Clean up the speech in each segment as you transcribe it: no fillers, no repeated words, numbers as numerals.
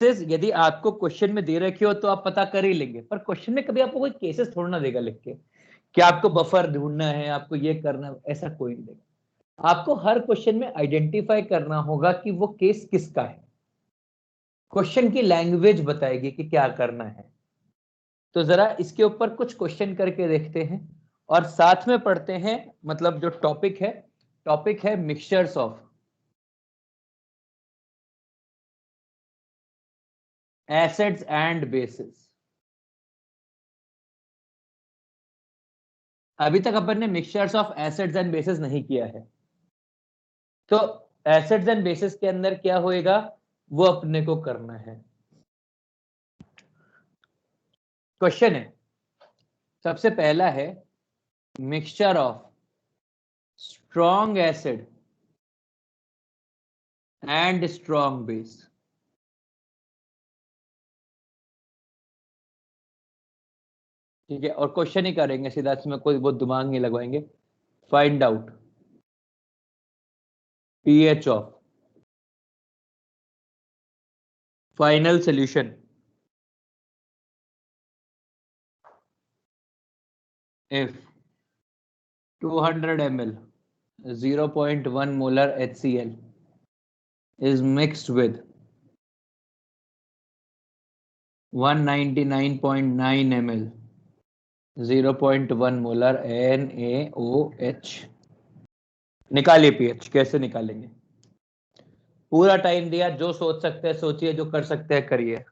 यदि आपको क्वेश्चन में दे रखे हो तो आप पता कर ही लेंगे, पर क्वेश्चन में कभी आपको कोई केसेस थोड़ा ना देगा लिख के कि आपको बफर ढूंढना है, आपको ये करना है, ऐसा कोई नहीं देगा। आपको हर क्वेश्चन में आइडेंटिफाई करना होगा कि वो केस किसका है। क्वेश्चन की लैंग्वेज बताएगी कि क्या करना है। तो जरा इसके ऊपर कुछ क्वेश्चन करके देखते हैं और साथ में पढ़ते हैं। मतलब जो टॉपिक है mixtures of acids and bases. अभी तक अपन ने mixtures of acids and bases नहीं किया है, तो एसिड्स एंड बेसिस के अंदर क्या होएगा वो अपने को करना है। क्वेश्चन है, सबसे पहला है mixture of strong acid and strong base. ठीक है, और क्वेश्चन ही करेंगे सीधा, इसमें कोई बहुत दिमाग नहीं लगवाएंगे। Find out pH of final solution if 200 ml 0.1 molar HCl is mixed with 199.9 ml 0.1 molar NaOH। निकालिए pH। कैसे निकालेंगे? पूरा टाइम दिया, जो सोच सकते हैं सोचिए, जो कर सकते हैं करिए।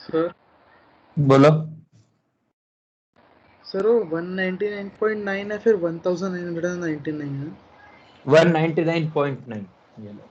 सर बोलो। सर वो 199.9 है, फिर 1999 है। 199.9। ये लो।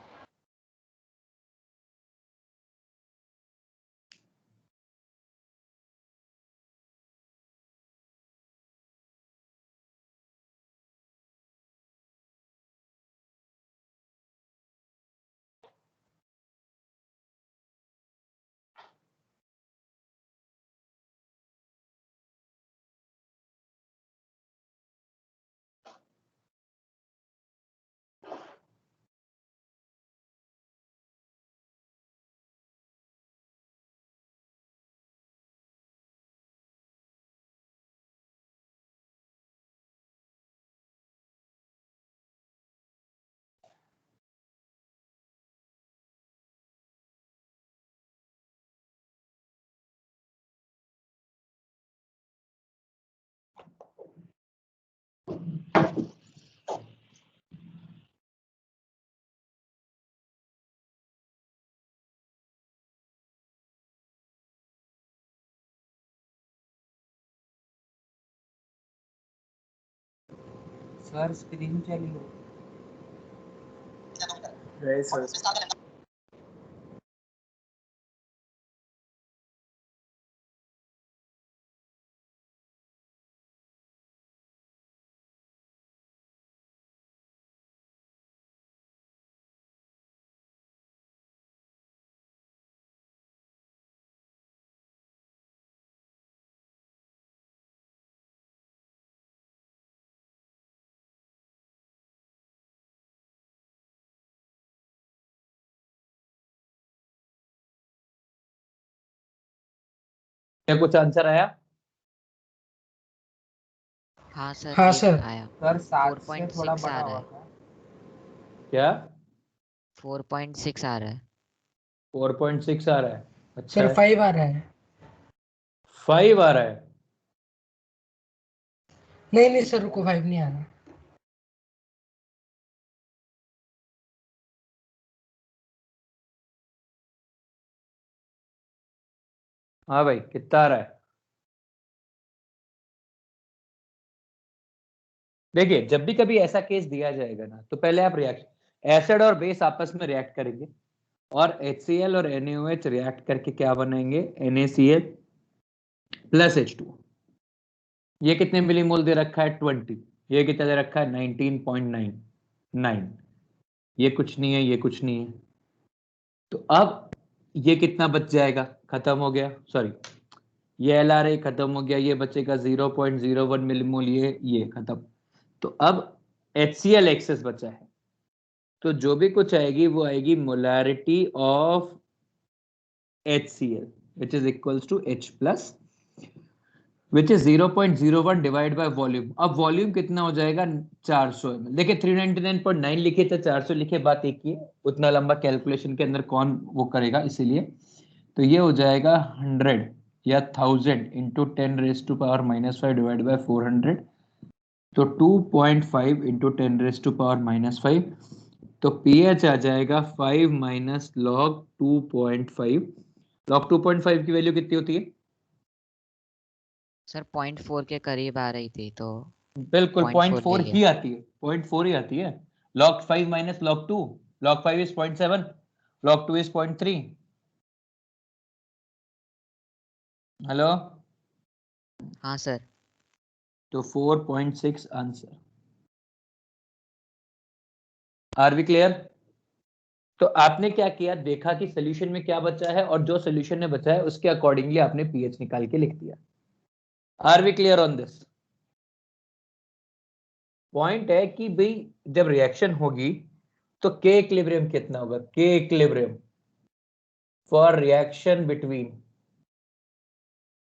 सर स्क्रीन चली हो है सर। क्या कुछ आंसर आया? हाँ सर, हाँ एक सर। आया। सर 7 से 4.6 थोड़ा आ बड़ा रहा है। होगा। क्या? 4.6 आ रहा है। 4.6 आ रहा है। अच्छा सर है। 5 आ रहा है। 5 आ रहा है। नहीं नहीं सर रुको 5 नहीं आना। हाँ भाई कितना आ रहा है? देखिए जब भी कभी ऐसा केस दिया जाएगा ना, तो पहले आप रिएक्शन, एसिड और बेस आपस में रिएक्ट करेंगे और HCl और NaOH रिएक्ट करके क्या बनाएंगे, NaCl प्लस H2। ये कितने मिलीमोल दे रखा है, 20। ये कितना दे रखा है, 19.99। ये कुछ नहीं है, ये कुछ नहीं है। तो अब ये कितना बच जाएगा, खत्म हो गया, सॉरी ये LRA खत्म हो गया, ये बचेगा 0.01 मिलीमोल, ये खत्म। तो अब HCl एक्सेस बचा है, तो जो भी कुछ आएगी वो आएगी molarity of HCl which is equals to H plus which is 0.01 divide by volume. अब वॉल्यूम कितना हो जाएगा, 400 ml। देखिए 399.9 लिखे तो 400 लिखे, बात एक ही है, उतना लंबा कैलकुलेशन के अंदर कौन वो करेगा, इसीलिए। तो ये हो जाएगा 100 या 1000 इंटू 10⁻⁻5 डिवाइड बाय 400, तो 2.5 इंटू 10⁻⁻5। तो pH आ जाएगा 5 माइनस लॉग 2.5। लॉग 2.5 की वैल्यू कितनी होती है? सर 0.4 के करीब आ रही थी तो बिल्कुल 0.4 ले 0.4 लिया। ही आती है, 0.4 ही आती है। log 5 minus log 2, log 5 is 0.7, log 2 is 0.3। Hello, हाँ सर। तो 4.6 आंसर। Are we clear? तो आपने क्या किया, देखा कि सोल्यूशन में क्या बचा है और जो सोल्यूशन में बचा है उसके अकॉर्डिंगली आपने पीएच निकाल के लिख दिया। Are we clear on this? Point है कि भाई जब रिएक्शन होगी तो के इक्विलिब्रियम कितना होगा, के equilibrium for reaction between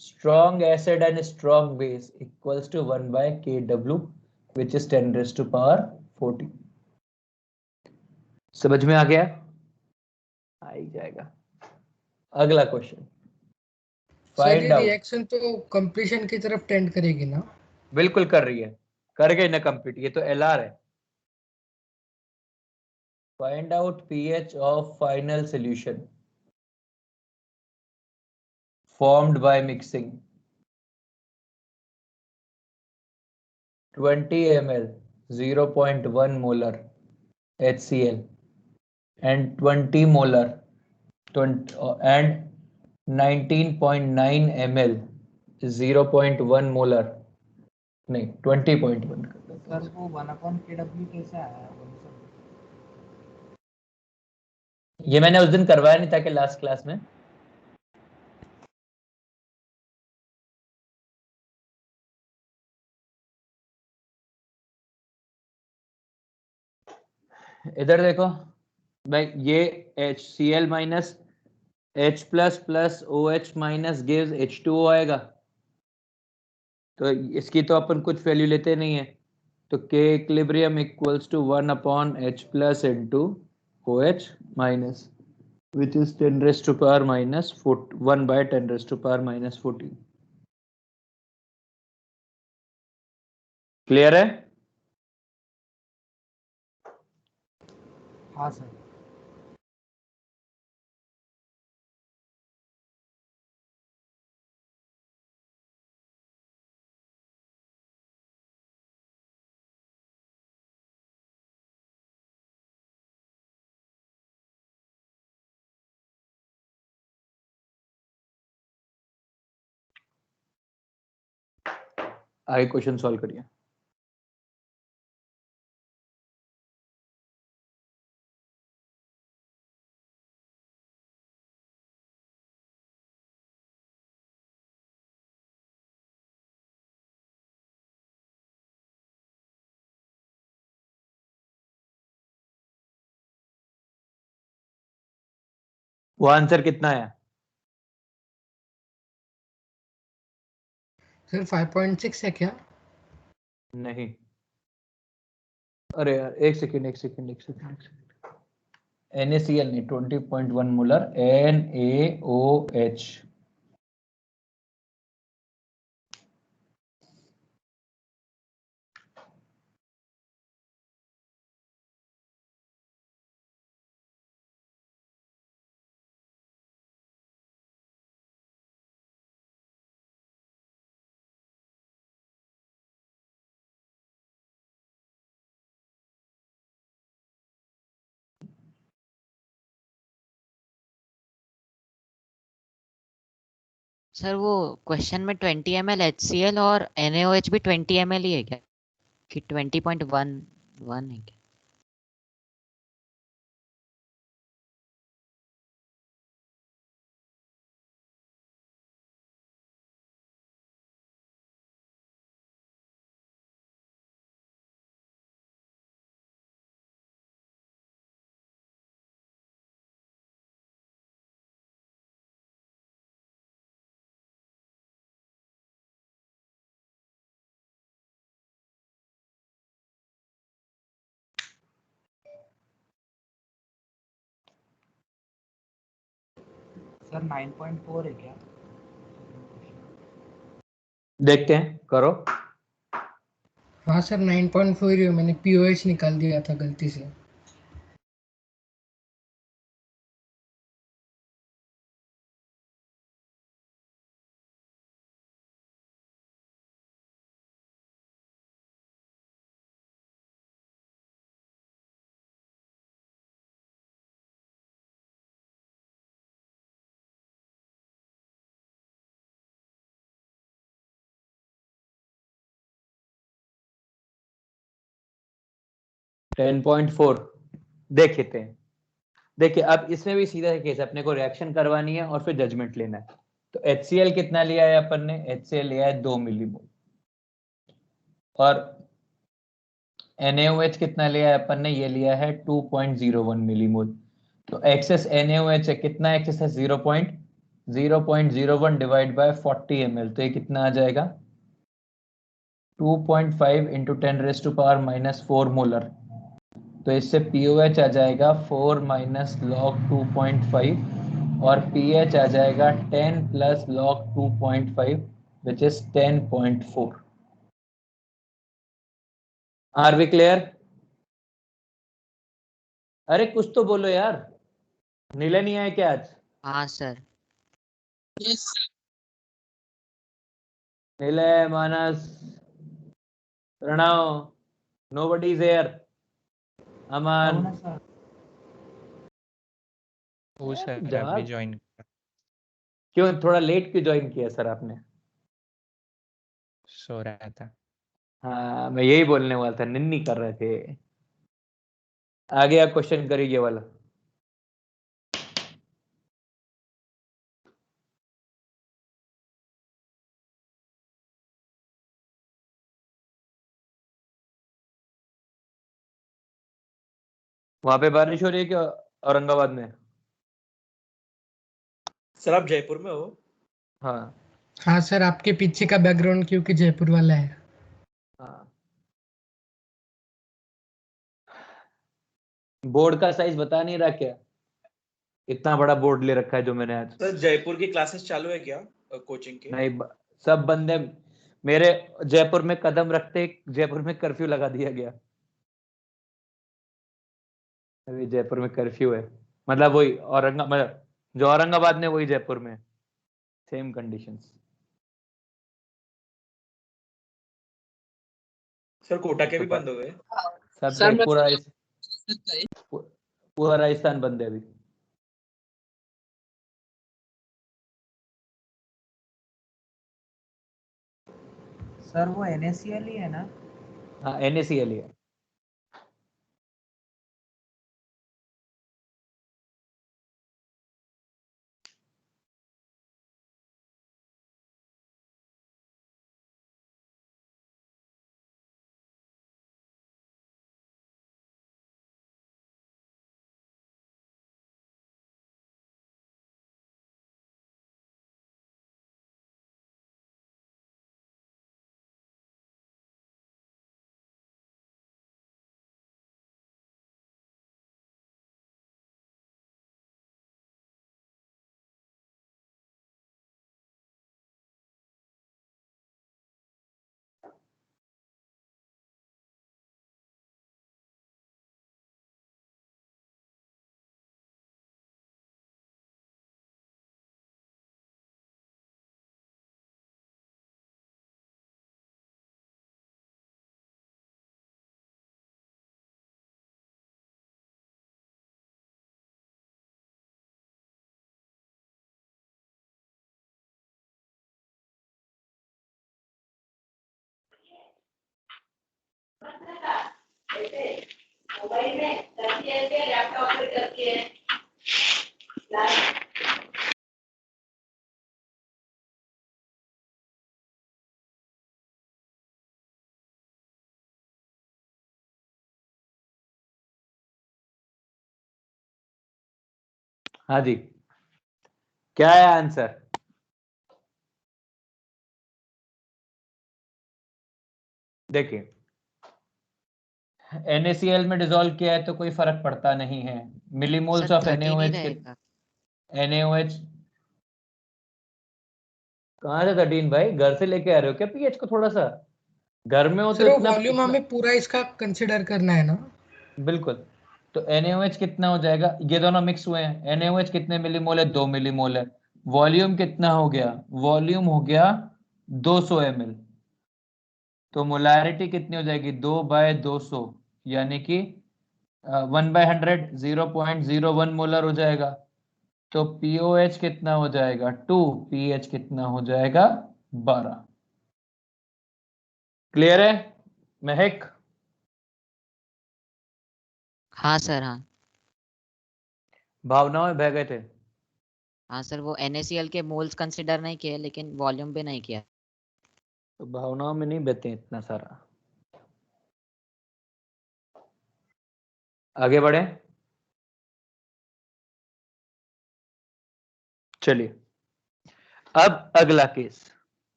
strong acid and strong base equals to 1 by Kw which is 10 raised to power 14। समझ में आ गया? आ ही जाएगा। अगला क्वेश्चन, सर ये फाइंड आउट। रिएक्शन तो कंप्लीशन की तरफ टेंड करेगी ना? बिल्कुल कर रही है, कर गई ना कंप्लीट, ये तो LR है। Find out pH of final solution formed by mixing 20 ml 0.1 molar HCl and 20 molar 20 and 19.9 ml 0.1 molar, नहीं 20.1 कर देते सर हैं। वो 1/kW कैसे आया ये मैंने उस दिन करवाया नहीं था कि लास्ट क्लास में। इधर देखो भाई, ये HCl minus H plus plus OH minus gives H2O आएगा, तो इसकी तो अपन कुछ वैल्यू लेते नहीं है, तो K equilibrium equals to 1 upon H plus into OH minus which is 10 raised to power minus 1 by 10 raised to power minus 14। Clear है? हाँ सर। आगे क्वेश्चन सॉल्व करिए। वो आंसर कितना है? सर 5.6 है क्या? नहीं, अरे यार एक सेकंड एक सेकंड एक सेकंड एक सेकंड, NaCl नहीं, 20.1 मोलर NaOH। सर वो क्वेश्चन में 20 ml HCl और NaOH भी 20 ml ही है क्या कि 20.11 है क्या? सर 9.4 है क्या? देखते हैं, करो। हाँ सर 9.4 ही है, मैंने POH निकाल दिया था गलती से। टेन पॉइंट फोर देखते हैं। देखिए अब इसमें भी सीधा केस, अपने को रिएक्शन करवानी है और फिर जजमेंट लेना है। तो HCl कितना लिया है अपन ने? HCl लिया है 2 मिलीमोल। और NaOH कितना लिया है अपन ने? ये लिया है 2.01 मिलीमोल। तो एक्सेस NaOH है, कितना एक्सेस है? 0.01 डिवाइड बाय 40 ml, तो ये कितना आ जाएगा? 2.5 इंटू 10⁻⁻⁴ मोलर। तो इससे POH आ जाएगा 4 माइनस लॉग 2.5 और pH आ जाएगा 10 plus log 2.5 which is 10.4। Are we clear? अरे कुछ तो बोलो यार, नीले नहीं आए क्या आज? हाँ सर। नीले, मानस, प्रणव, नोबडी इज हियर। अमन, ना सर। वो सर यार अभी ज्वाइन। क्यों थोड़ा लेट क्यों ज्वाइन किया सर आपने? सो रहा था। हाँ मैं यही बोलने वाला था, निन्नी कर रहे थे। आगे आप क्वेश्चन करिए ये वाला। वहां पे बारिश हो रही है क्या औरंगाबाद में? सर आप जयपुर में हो? हाँ हाँ सर, आपके पीछे का बैकग्राउंड क्योंकि जयपुर वाला है। हाँ। बोर्ड का साइज बता नहीं रहा क्या? इतना बड़ा बोर्ड ले रखा है जो मैंने आज। सर जयपुर की क्लासेस चालू है क्या कोचिंग के? नहीं सब बंदे मेरे जयपुर में कदम रखते ही जयपुर में कर्फ्यू लगा दिया गया। अभी जयपुर में कर्फ्यू है, मतलब वही औरंगाबाद, मतलब जो औरंगाबाद में वही जयपुर में, सेम कंडीशंस। सर कोटा के तो भी बंद हो गए? सब पूरा राजस्थान बंद है अभी। सर वो NaCl ही है ना? हाँ NaCl है। हाँ जी, क्या है आंसर? देखिए, NaCl में डिसॉल्व किया है तो कोई फर्क पड़ता नहीं है। Millimoles sir of 13 he NaOH के रहेगा। NaOH कहाँ से 13 भाई? घर से लेके आ रहे हो क्या पीएच को? थोड़ा सा घर में हो तो सर वो इतना वॉल्यूम हमें पूरा इसका कंसिडर करना है ना। बिल्कुल। तो NaOH कितना हो जाएगा? ये दोनों मिक्स हुए हैं। NaOH कितने मिलीमोल है? 2 मिलीमोल है। वॉल्यूम कितना हो गया? वॉल्यूम हो गया 200 ml। तो मोलैरिटी कितनी हो जाएगी? 2/200, यानी कि 1/100 0.01 मोलर हो जाएगा। तो POH कितना हो जाएगा? 2। pH कितना हो जाएगा? 12। क्लियर है महक? हाँ सर, हाँ। भावनाओं में बह गए थे। हाँ सर, वो NaCl के मोल्स कंसिडर नहीं किए, लेकिन वॉल्यूम भी नहीं किया। तो भावनाओं में नहीं बहते इतना सारा। आगे बढ़े, चलिए। अब अगला case,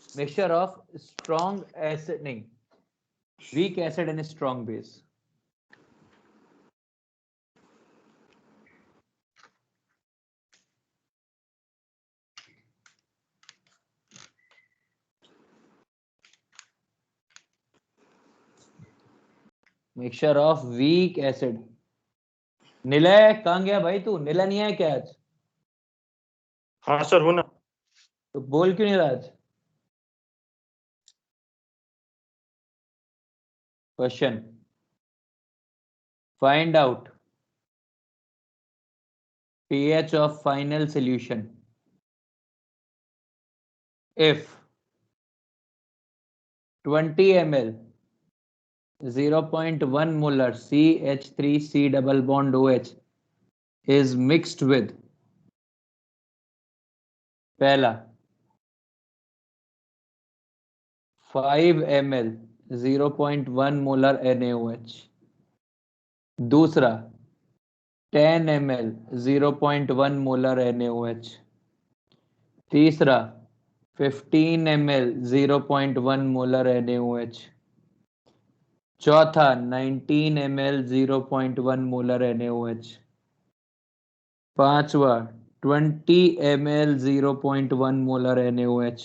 mixture of strong acid, नहीं, weak acid and strong base. Mixture of weak acid. Nilay कहां गया भाई तू? निलय नहीं है क्या आज? हाँ सर, हूँ ना। तो बोल क्यों नहीं रहा आज? Question, find out pH of final solution if 20 ml 0.1 molar CH3C double bond OH is mixed with, पहला 5 ml 0.1 molar NaOH, दूसरा 10 ml 0.1 molar NaOH, तीसरा 15 ml 0.1 molar NaOH, चौथा 19 ml 0.1 molar NaOH, पांचवा 20 ml 0.1 molar NaOH,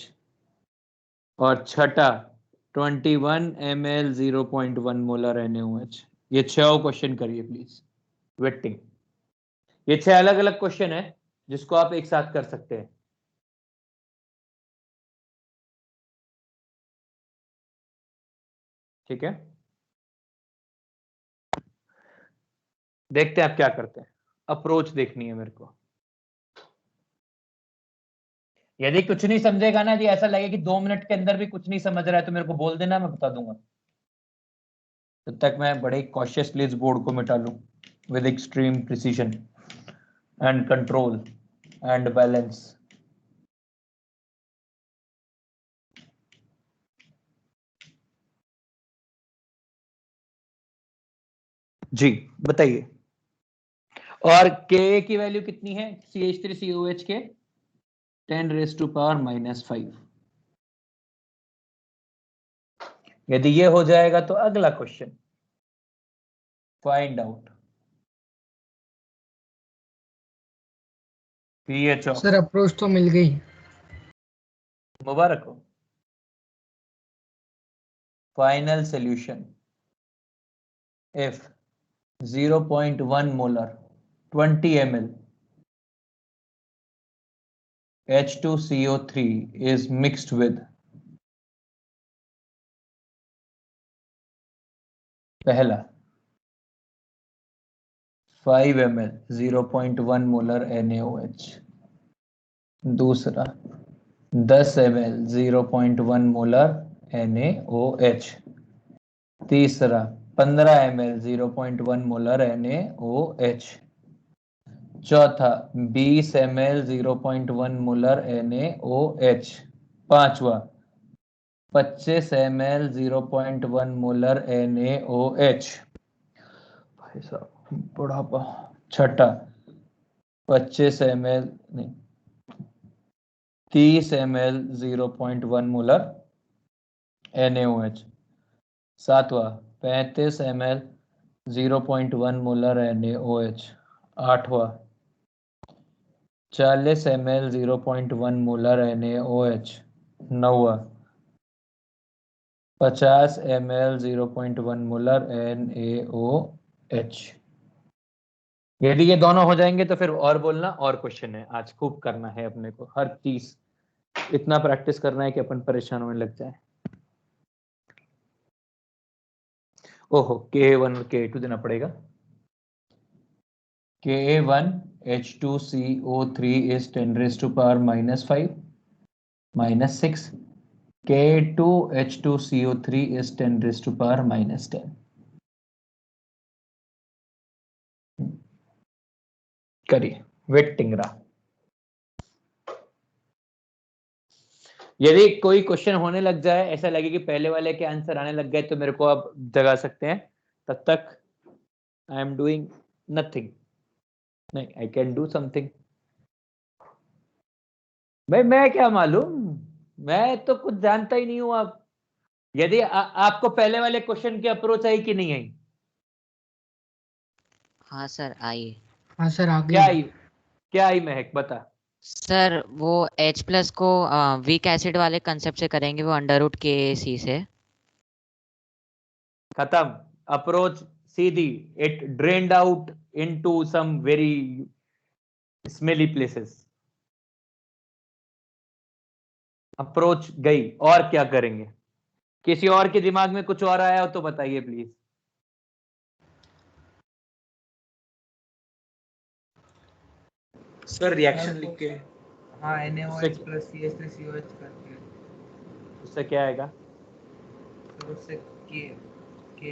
और छठा 21 ml 0.1 molar NaOH। ये 6 question करिए please. Waiting, ये 6 अलग अलग क्वेश्चन है जिसको आप एक साथ कर सकते हैं। ठीक है, देखते हैं आप क्या करते हैं। अप्रोच देखनी है मेरे को। यदि कुछ नहीं समझेगा ना जी, ऐसा लगे कि 2 मिनट के अंदर भी कुछ नहीं समझ रहा है, तो मेरे को बोल देना, मैं बता दूंगा। तब तक मैं बड़े कॉशियसली इस बोर्ड को मिटा लूं with extreme precision and control and balance. जी बताइए। और के की वैल्यू कितनी है CH3COH के? 10⁻⁻⁵। यदि ये हो जाएगा तो अगला question, find out pH of, sir approach तो मिल गई। मुबारक हो, final solution if 0.1 molar 20 ml H2CO3 is mixed with, पहला 5 ml 0.1 molar NaOH, दूसरा 10 ml 0.1 molar NaOH, तीसरा 15 ml 0.1 मोलर NaOH। चौथा 20 ml 0.1 मोलर NaOH। पांचवा 25 ml 0.1 मोलर NaOH। भाई साहब बुढ़ापा। छठा 25 ml नहीं 30 ml 0.1 मोलर NaOH। सातवां 35 ml 0.1 मोलर NaOH। आठवां 40 ml 0.1 मोलर NaOH। नौवां 50 ml 0.1 मोलर NaOH। यदि ये दोनों हो जाएंगे तो फिर और बोलना और क्वेश्चन है। आज खूब करना है अपने को, हर चीज इतना प्रैक्टिस करना है कि अपन परेशान होने लग जाए। ओहो Ka1 और Ka2 देना पड़ेगा। Ka1 H2CO3 is 10 raised to power -5 -6. Ka2 H2CO3 is 10 raised to power -10. करिए वेटिंग रहा। यदि कोई क्वेश्चन होने लग जाए, ऐसा लगे कि पहले वाले के आंसर आने लग गए, तो मेरे को आप जगा सकते हैं। तब तक आई एम डूइंग नथिंग। नहीं, आई कैन डू समथिंग। भाई मैं क्या मालूम, मैं तो कुछ जानता ही नहीं हूं। आप यदि आपको पहले वाले क्वेश्चन की अप्रोच आई कि नहीं आई? हाँ सर आई। हाँ सर आ क्या गई। आई? क्या आई महक, बता। सर वो H प्लस को वीक एसिड वाले कंसेप्ट से करेंगे, वो √KAC से। खत्म। अप्रोच सीधी। It drained out into some very smelly places. Approach गई, और क्या करेंगे? किसी और के दिमाग में कुछ और आया हो तो बताइए प्लीज। सर रिएक्शन लिख के। हाँ उससे NaOH प्लस CH3COH करके। उससे क्या आएगा? सर उससे के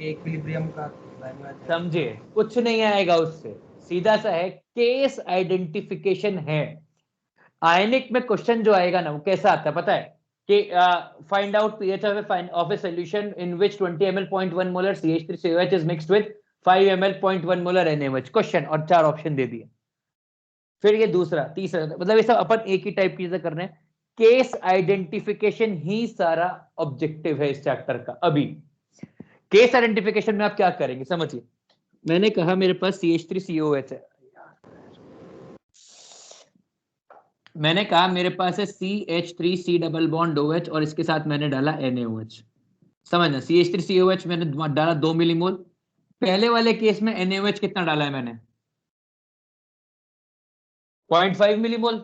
इक्विलिब्रियम का वैल्यू आ जाएगा। समझे? कुछ नहीं आएगा उससे। सीधा सा है, केस आइडेंटिफिकेशन है। आयनिक में क्वेश्चन जो आएगा ना, वो कैसा आता है पता है? कि find out pH of a solution in which 20 ml 0.1 molar CH3COH is mixed with 5 ml 0.1 molar NaOH। Question और 4 ऑप्शन दे दिए। फिर ये दूसरा तीसरा, मतलब ये सब अपन एक ही टाइप की चीजें कर रहे हैं। केस आइडेंटिफिकेशन ही सारा ऑब्जेक्टिव है इस चैप्टर का। अभी केस आइडेंटिफिकेशन में आप क्या करेंगे समझिए। मैंने कहा मेरे पास CH3COH है, मैंने कहा मेरे पास है CH3C डबल बॉन्ड OH और इसके साथ मैंने डाला NaOH। समझना, CH3COH मैंने डाला 2 मिलीमोल। पहले वाले केस में NaOH कितना डाला है मैंने? 0.5 मिलीमोल।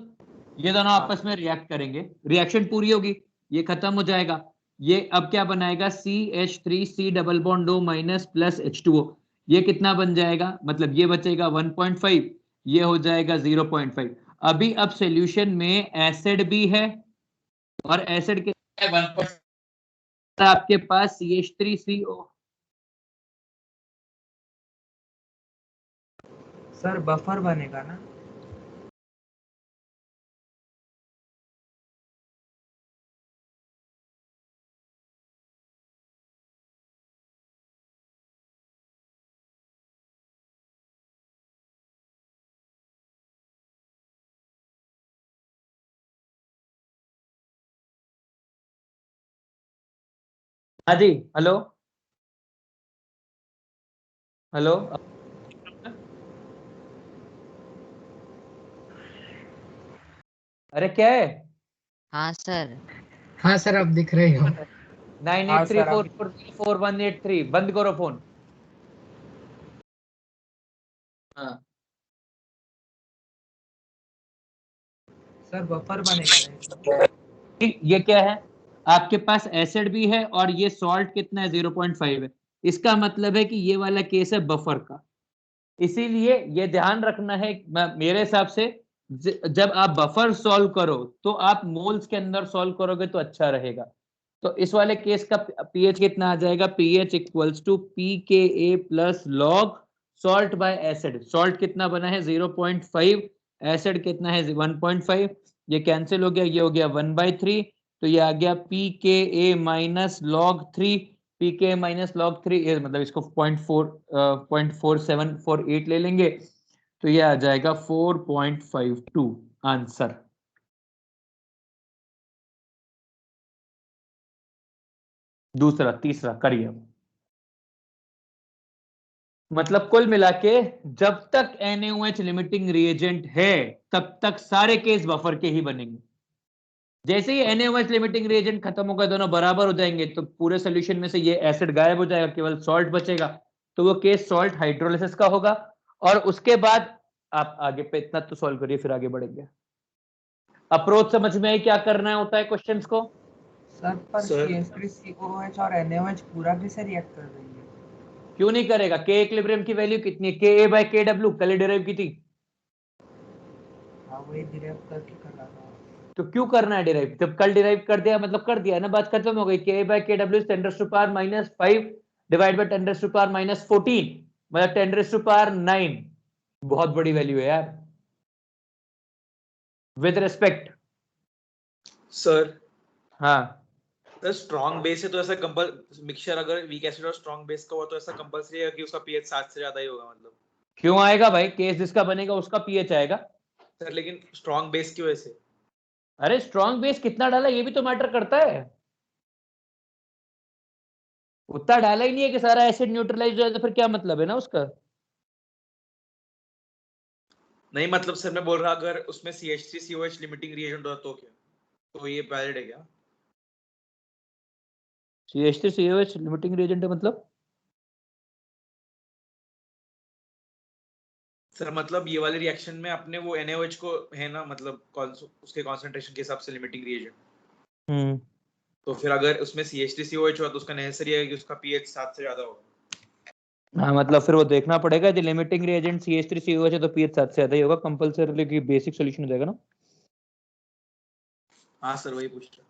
ये दोनों आपस में रिएक्ट करेंगे, रिएक्शन पूरी होगी, ये खत्म हो जाएगा। ये अब क्या बनाएगा? CH3C double bond O minus plus H2O। ये कितना बन जाएगा? मतलब ये बचेगा 1.5, ये हो जाएगा 0.5। अभी अब सॉल्यूशन में एसिड भी है, और एसिड के 1.5 आपके पास CH3CO। सर बफर बनेगा ना? हाँ जी, हेलो हेलो। अरे क्या है? हाँ सर। हाँ सर आप दिख रहे हो। 9834404183। बंद करो फोन। हाँ सर बफर बनेगा ना? ये क्या है? आपके पास एसिड भी है और ये सॉल्ट कितना है? 0.5 है। इसका मतलब है कि ये वाला केस है बफर का। इसीलिए ये ध्यान रखना है मेरे हिसाब से, जब आप बफर सॉल्व करो तो आप मोल्स के अंदर सॉल्व करोगे तो अच्छा रहेगा। तो इस वाले केस का पीएच कितना आ जाएगा, pH equals to p k a plus log salt by acid. Salt कितना बना है 0.5, एसिड कितना है 1.5, ये कैंसिल हो गया, ये हो गया 1/3, तो ये आ गया पी के ए माइनस लॉग 3, पी के माइनस लॉग 3 मतलब इसको 0.4748 ले लेंगे, तो ये आ जाएगा 4.52 आंसर। दूसरा तीसरा करिए। मतलब कुल मिला के जब तक NaOH लिमिटिंग रिएजेंट है तब तक सारे केस बफर के ही बनेंगे। जैसे ही NaOH लिमिटिंग रिएजेंट खत्म होगा, दोनों बराबर हो जाएंगे, तो पूरे सोल्यूशन में से ये एसिड गायब हो जाएगा, केवल सॉल्ट बचेगा, तो वो केस सॉल्ट हाइड्रोलिसिस का होगा। और उसके बाद आप आगे पे इतना तो सॉल्व करिए, फिर आगे बढ़ेंगे। अप्रोच समझ में आई क्या करना होता है क्वेश्चंस को? सर पर सर CH3COH और NaOH पूरा कैसे रिएक्ट कर रही है? क्यों नहीं करेगा? के इक्विलिब्रियम की वैल्यू कितनी है? KA/KW कल डिराइव की थी। हाँ वही डिराइव करके कर रहा था। तो क्यों करना है डिराइव? जब कल डिराइव कर दिया मतलब कर दिया ना, बात खत्म हो गई। KA/KW 10⁻⁵ डिवाइड बाय 10⁻⁻14 मतलब 10⁻⁹ बहुत बड़ी वैल्यू है यार। With respect. सर हाँ स्ट्रॉन्ग बेस है तो ऐसा कंपल मिक्सचर अगर वीक एसिड और स्ट्रॉन्ग बेस का हुआ तो ऐसा कंपलसरी है कि उसका पीएच 7 से ज्यादा ही होगा मतलब। क्यों आएगा भाई? केस जिसका बनेगा उसका पीएच आएगा। सर लेकिन स्ट्रॉन्ग बेस की वजह से। अरे स्ट्रॉन्ग बेस कितना डाला ये भी तो मैटर करता है। उतना डाला ही नहीं है कि सारा एसिड न्यूट्रलाइज हो जाए, तो फिर क्या मतलब है ना उसका? नहीं मतलब सर मैं बोल रहा अगर उसमें CH3COH लिमिटिंग रिएजेंट होता तो क्या, तो ये वैलिड है क्या? CH3COH लिमिटिंग रिएजेंट है मतलब? सर मतलब ये वाले रिएक्शन में अपने वो NaOH को है ना मतलब उसके कंसंट्रेशन के हिसाब से लिमिटिंग रिएजेंट, तो फिर अगर उसमें CH3COH हुआ तो उसका नेसेसरी है कि उसका पीएच 7 से ज्यादा होगा। हाँ मतलब फिर वो देखना पड़ेगा, यदि लिमिटिंग रिएजेंट CH3COH है तो पीएच 7 से ज्यादा ही होगा कंपलसरी, कि बेसिक सॉल्यूशन हो जाएगा ना। हाँ सर वही पूछ रहा।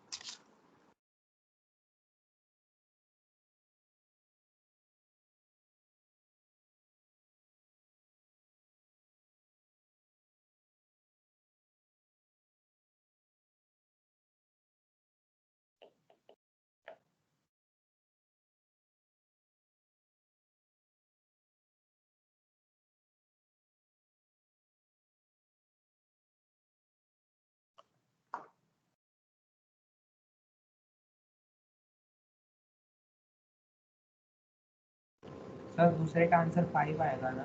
सर दूसरे का आंसर 5 आएगा ना?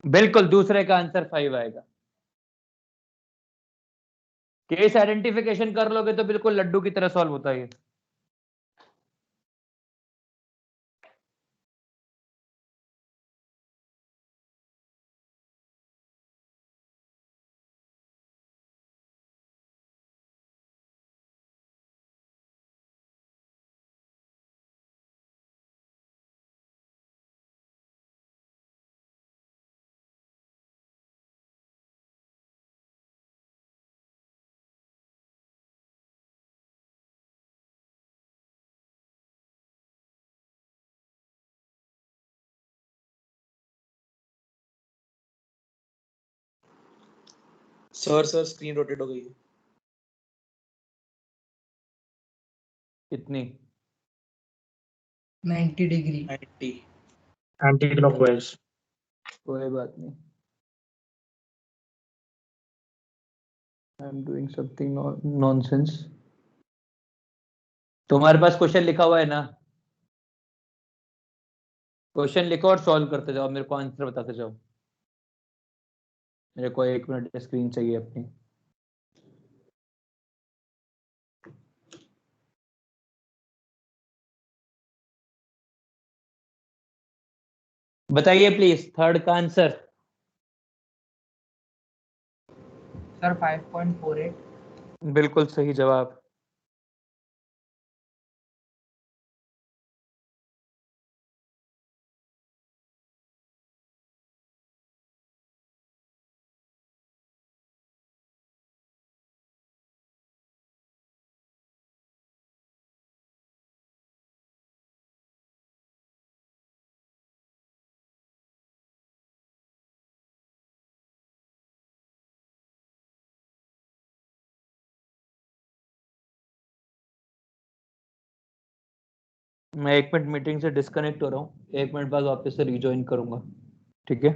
बिल्कुल दूसरे का आंसर 5 आएगा। केस आइडेंटिफिकेशन कर लोगे तो बिल्कुल लड्डू की तरह सॉल्व होता है। सर स्क्रीन रोटेट हो गई है। कितनी? 90 डिग्री। 90 anti clockwise. कोई बात नहीं, I am doing something nonsense. तुम्हारे पास क्वेश्चन लिखा हुआ है ना? क्वेश्चन लिखो और सॉल्व करते जाओ, मेरे को आंसर बताते जाओ। मेरे को 1 मिनट स्क्रीन चाहिए अपनी। बताइए प्लीज थर्ड का आंसर। सर 5.48। बिल्कुल सही जवाब। मैं 1 मिनट मीटिंग से डिस्कनेक्ट हो रहा हूँ, 1 मिनट बाद वापस से रिज्वाइन करूंगा, ठीक है।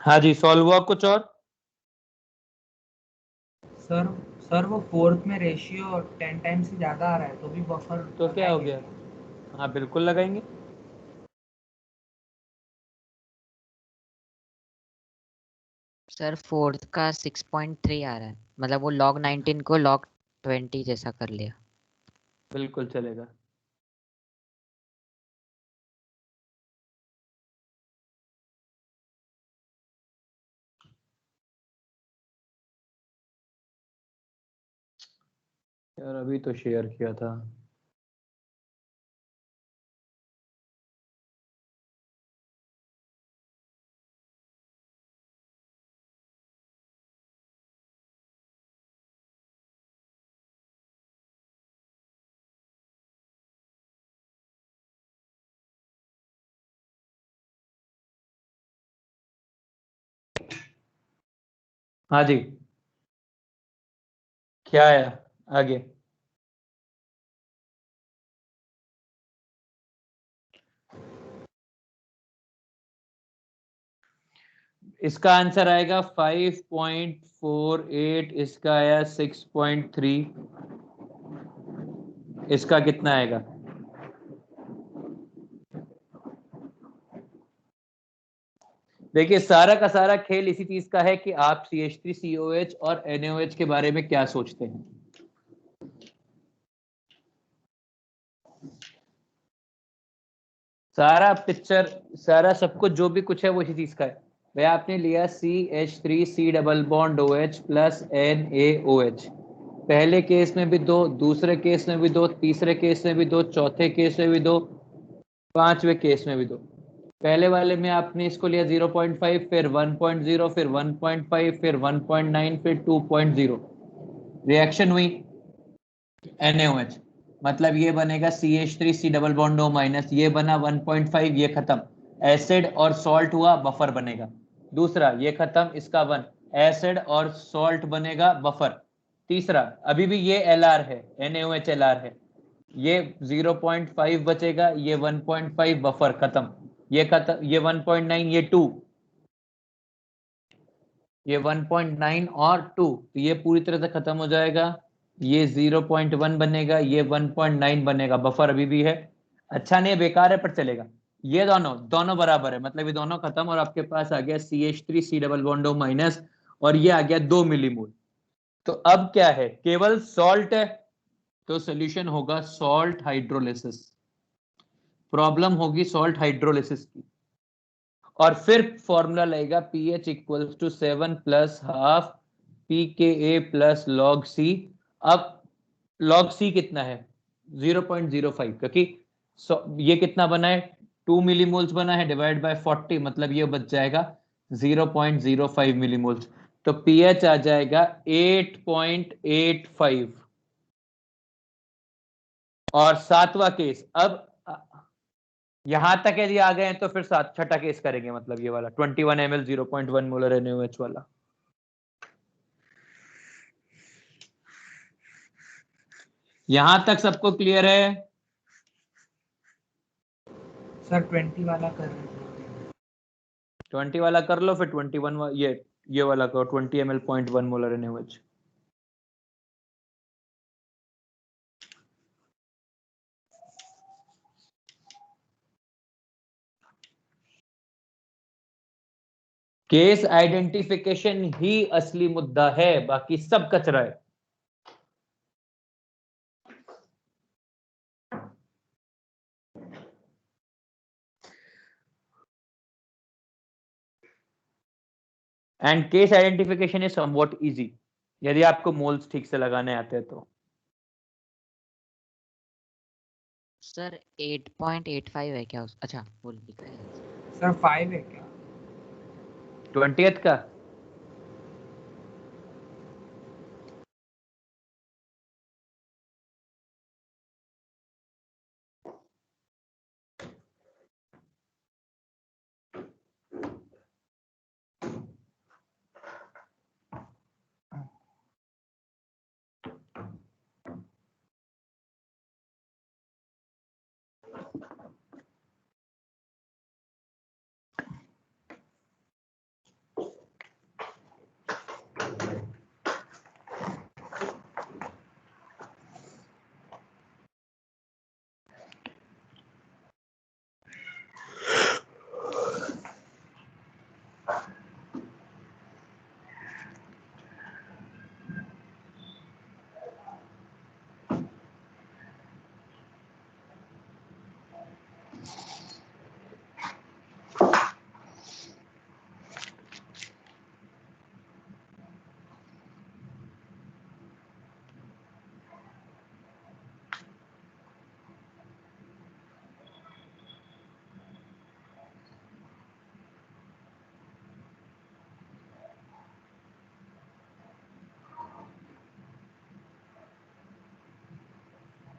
हाँ जी, सॉल्व हुआ कुछ और? सर सर वो फोर्थ में रेशियो 10 टाइम्स से ज्यादा आ रहा है, तो भी बफर तो क्या हो गया? हाँ बिल्कुल लगाएंगे। सर फोर्थ का 6.3 आ रहा है, मतलब वो log 19 को log 20 जैसा कर लिया। बिल्कुल चलेगा। यार अभी तो शेयर किया था। हाँ जी, क्या आया आगे? इसका आंसर आएगा 5.48, इसका आया 6.3, इसका कितना आएगा? देखिए सारा का सारा खेल इसी चीज का है कि आप CH3COH और NaOH के बारे में क्या सोचते हैं। सारा पिक्चर, सारा सब कुछ जो भी कुछ है वो इसी चीज का है। भाई आपने लिया CH3C double bond OH plus NaOH, पहले केस में भी दो, दूसरे केस में भी दो, तीसरे केस में भी दो, चौथे केस में भी दो, पांचवें केस में भी दो। पहले वाले में आपने इसको लिया 0.5, फिर 1.0, फिर 1.5, फिर 1.9, फिर 2.0, रिएक्शन हुई NaOH, मतलब ये बनेगा CH3C double bond O minus, ये बना 1.5, ये खत्म, एसिड और सॉल्ट हुआ, बफर बनेगा। दूसरा ये खत्म, इसका 1, एसिड और सॉल्ट बनेगा, बफर। तीसरा अभी भी ये LR है, NaOH LR है, ये 0.5 बचेगा, ये 1.5, बफर खत्म, ये खत्म, ये 1.9, ये 2, ये 1.9 और 2, तो ये पूरी तरह से खत्म हो जाएगा, ये 0.1 बनेगा, ये 1.9 बनेगा, बफर अभी भी है। अच्छा नहीं बेकार है पर चलेगा। ये दोनों दोनों बराबर है, मतलब ये दोनों खत्म, और आपके पास आ गया CH3C double bond O minus, और ये आ गया 2 मिलीमोल। तो अब क्या है, केवल सॉल्ट है, तो सोल्यूशन होगा सॉल्ट हाइड्रोलिसिस, प्रॉब्लम होगी सॉल्ट हाइड्रोलिसिस की। और फिर फॉर्मूला लगेगा pH equals to 7 plus half pKa plus log C। अब log C कितना है? 0.05, क्योंकि ये कितना बना है, 2 मिलीमोल्स बना है, डिवाइड बाय 40, मतलब ये बच जाएगा 0.05 मिलीमोल्स, तो pH आ जाएगा 8.85। और सातवां केस, अब यहां तक यदि आ गए हैं तो फिर छठा केस करेंगे, मतलब ये वाला 21 ml 0.1 मोलर NaOH वाला। यहां तक सबको क्लियर है? सर 20 वाला कर रहे हैं। 20 वाला कर लो, फिर 21 ये वाला करो, 20 ml 0.1 molar NaOH। Case identification ही असली मुद्दा है, बाकी सब कचरा है। And case identification is somewhat easy, यदि आपको मोल्स ठीक से लगाने आते हैं तो। सर 8.85 है क्या अच्छा बोल लिखा है सर 5 है क्या? 20th का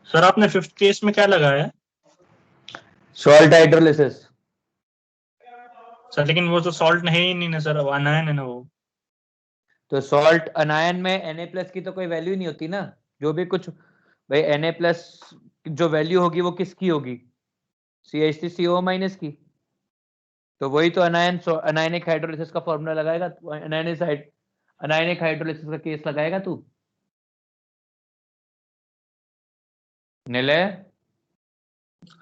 सर आपने 5th केस में क्या लगाया है? Salt hydrolysis. सर लेकिन वो तो सॉल्ट है ही नहीं ना सर, अनायन है ना वो। तो सॉल्ट अनायन में Na+ की तो कोई वैल्यू नहीं होती ना, जो भी कुछ भाई Na+ जो वैल्यू होगी वो किसकी होगी? CH3COO- की। तो वही तो अनायनिक हाइड्रोलिसिस का फॉर्मूला लगाएगा, अनायनिक हाइड्रोलिसिस का केस लगाएगा तू। निलय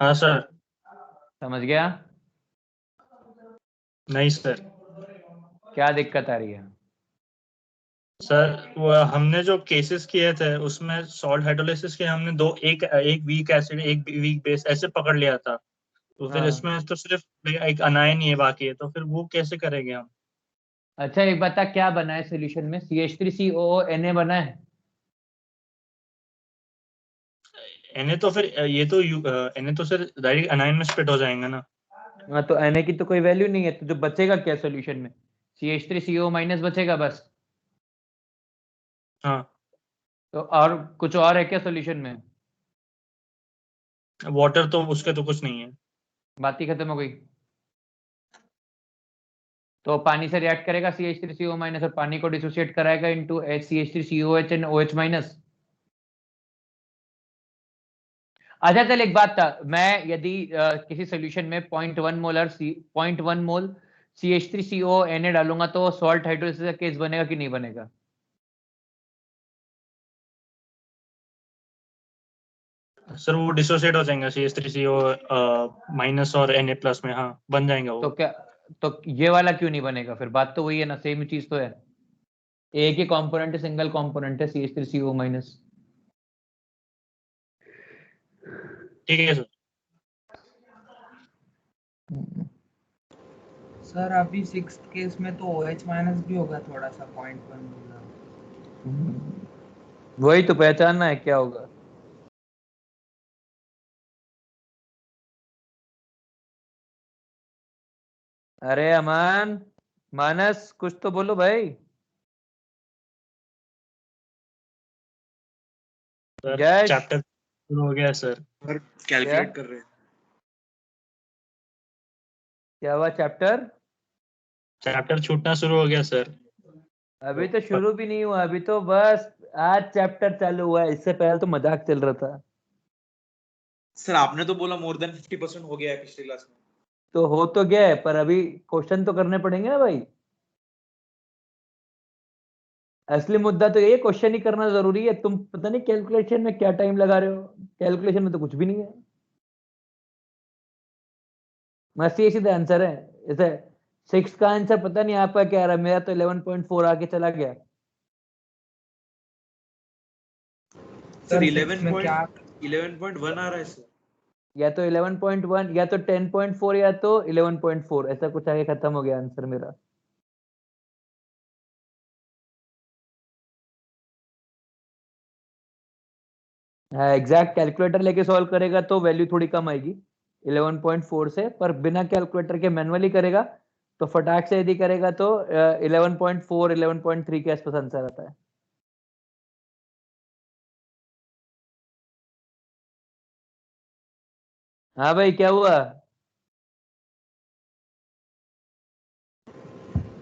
हाँ सर। समझ गया? नहीं सर। क्या दिक्कत आ रही है? सर वो हमने जो केसेस किए थे उसमें सॉल्ट हाइड्रोलिसिस के हमने एक वीक एसिड एक वीक बेस ऐसे पकड़ लिया था, तो फिर हाँ। इसमें तो सिर्फ एक अनायन ही है बाकी है, तो फिर वो कैसे करेंगे हम? अच्छा एक बता, क्या बना है सोल्यूशन में? CH3COO Na बना है। Na तो फिर ये तो Na तो सर डायरेक्ट अनायन में स्प्लिट हो जाएंगे ना। हाँ तो Na की तो कोई वैल्यू नहीं है, तो जो बचेगा क्या सोल्यूशन में? CH3COO- बचेगा बस। हाँ। तो और कुछ और है क्या सोल्यूशन में? वाटर तो उसके तो कुछ नहीं है। बात ही खत्म हो गई। तो पानी से रिएक्ट करेगा CH3COO- और पानी को डिसोसिएट कराएगा इनटू CH3COOH एंड OH-। अच्छा चल एक बात था, मैं यदि किसी सोल्यूशन में 0.1 मोल CH3COO Na डालूंगा तो सॉल्ट हाइड्रोलिसिस का केस बनेगा कि नहीं बनेगा? सर वो डिसोसिएट हो जाएंगे CH3CO- और Na+ में, हाँ बन जाएंगा तो वो। क्या, तो ये वाला क्यों नहीं बनेगा? फिर बात तो वही है ना, सेम चीज तो है। एक ही कंपोनेंट है, सिंगल कंपोनेंट है CH3COO-। ठीक है सर। सर अभी 6th केस में तो OH- भी होगा थोड़ा सा 0.1 मोलर। वही तो पहचानना है क्या होगा। अरे अमान, मानस कुछ तो बोलो भाई। सर यश चैप्टर शुरू हो गया है सर। और क्या कैलकुलेट कर रहे हैं। क्या हुआ? चैप्टर चैप्टर छूटना शुरू हो गया सर। अभी तो शुरू भी नहीं हुआ, अभी तो बस आज चैप्टर चालू हुआ है, इससे पहले तो मजाक चल रहा था। सर आपने तो बोला मोर देन 50% हो गया है पिछली क्लास में। तो हो तो गया है, पर अभी क्वेश्चन तो करने पड़ेंगे ना भाई। असली मुद्दा तो ये क्वेश्चन ही करना जरूरी है। तुम पता नहीं कैलकुलेशन में क्या टाइम लगा रहे हो, कैलकुलेशन में तो कुछ भी नहीं है। मस्ती सीधा आंसर है। जैसे 6 का आंसर पता नहीं आपका क्या आ रहा है, मेरा तो 11.4 आके चला गया। सर 6 में क्या 11.1 आ रहा है सर। या तो 11.1 या तो 10.4 या तो 11.4, ऐसा कुछ आगे खत्म हो गया आंसर मेरा। हाँ, एग्जैक्ट कैलकुलेटर लेके सॉल्व करेगा तो वैल्यू थोड़ी कम आएगी 11.4 से, पर बिना कैलकुलेटर के मैनुअली करेगा तो फटाक से यदि करेगा तो 11.4 11.3 के आसपास आंसर आता है। हाँ भाई क्या हुआ?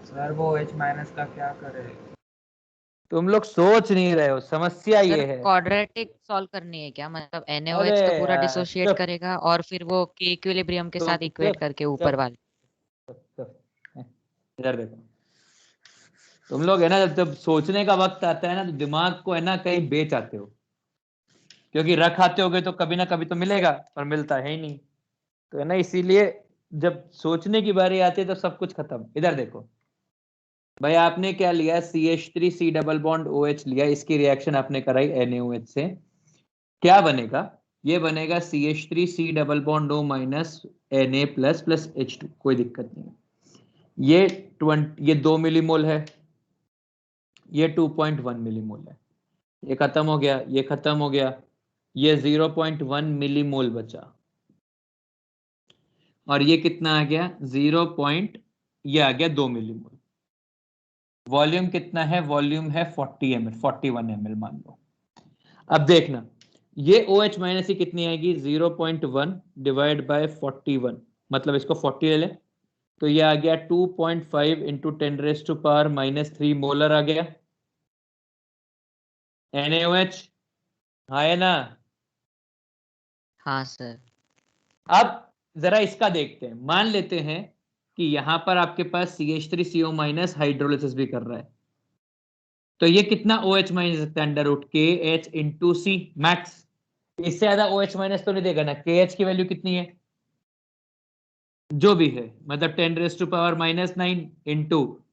सर वो H माइनस का क्या करे? तुम लोग सोच नहीं रहे हो, समस्या ये सर है। क्वाड्रेटिक सॉल्व करनी है क्या? मतलब अरे NaOH तो पूरा यार डिसोशिएट चुप करेगा और फिर वो के इक्विलिब्रियम के साथ चुप इक्वेट चुप करके ऊपर चुप वाले। चुप। इधर देखो, तुम लोग है ना, जब जब सोचने का वक्त आता है ना तो दिमाग को है ना कहीं बेच आते हो, क्योंकि रख आते होगे तो कभी ना कभी तो मिलेगा, पर मिलता है ही नहीं। तो है ना, इसीलिए जब सोचने की बारी आती है तो सब कुछ खत्म। इधर देखो भाई, आपने क्या लिया, CH3C डबल बॉन्ड OH लिया, इसकी रिएक्शन आपने कराई NaOH से, क्या बनेगा? ये बनेगा CH3C double bond O minus Na plus plus H2, कोई दिक्कत नहीं है। ये 2 मिलीमोल है, ये 2.1 मिलीमोल है। ये खत्म हो गया, ये खत्म हो गया, ये 0.1 मिलीमोल बचा, और ये कितना आ गया 0. ये आ गया 2 मिलीमोल। वॉल्यूम कितना है? वॉल्यूम है 40 ml, 41 ml मान लो। अब देखना, ये OH माइनस ही कितनी आएगी, 0.1 डिवाइड बाय 41, मतलब इसको 40 ले लें तो ये आ गया 2.5 इंटू 10⁻³ मोलर आ गया NaOH। हाँ है ना? हाँ सर। अब जरा इसका देखते हैं, मान लेते हैं कि यहां पर आपके पास CH3CO माइनस हाइड्रोलिसिस भी कर रहा है, तो ये कितना OH माइनस सकता है, under root KH into C max. इससे ज्यादा OH माइनस तो नहीं देगा ना। KH की वैल्यू कितनी है जो भी है, मतलब 10⁻⁻9 into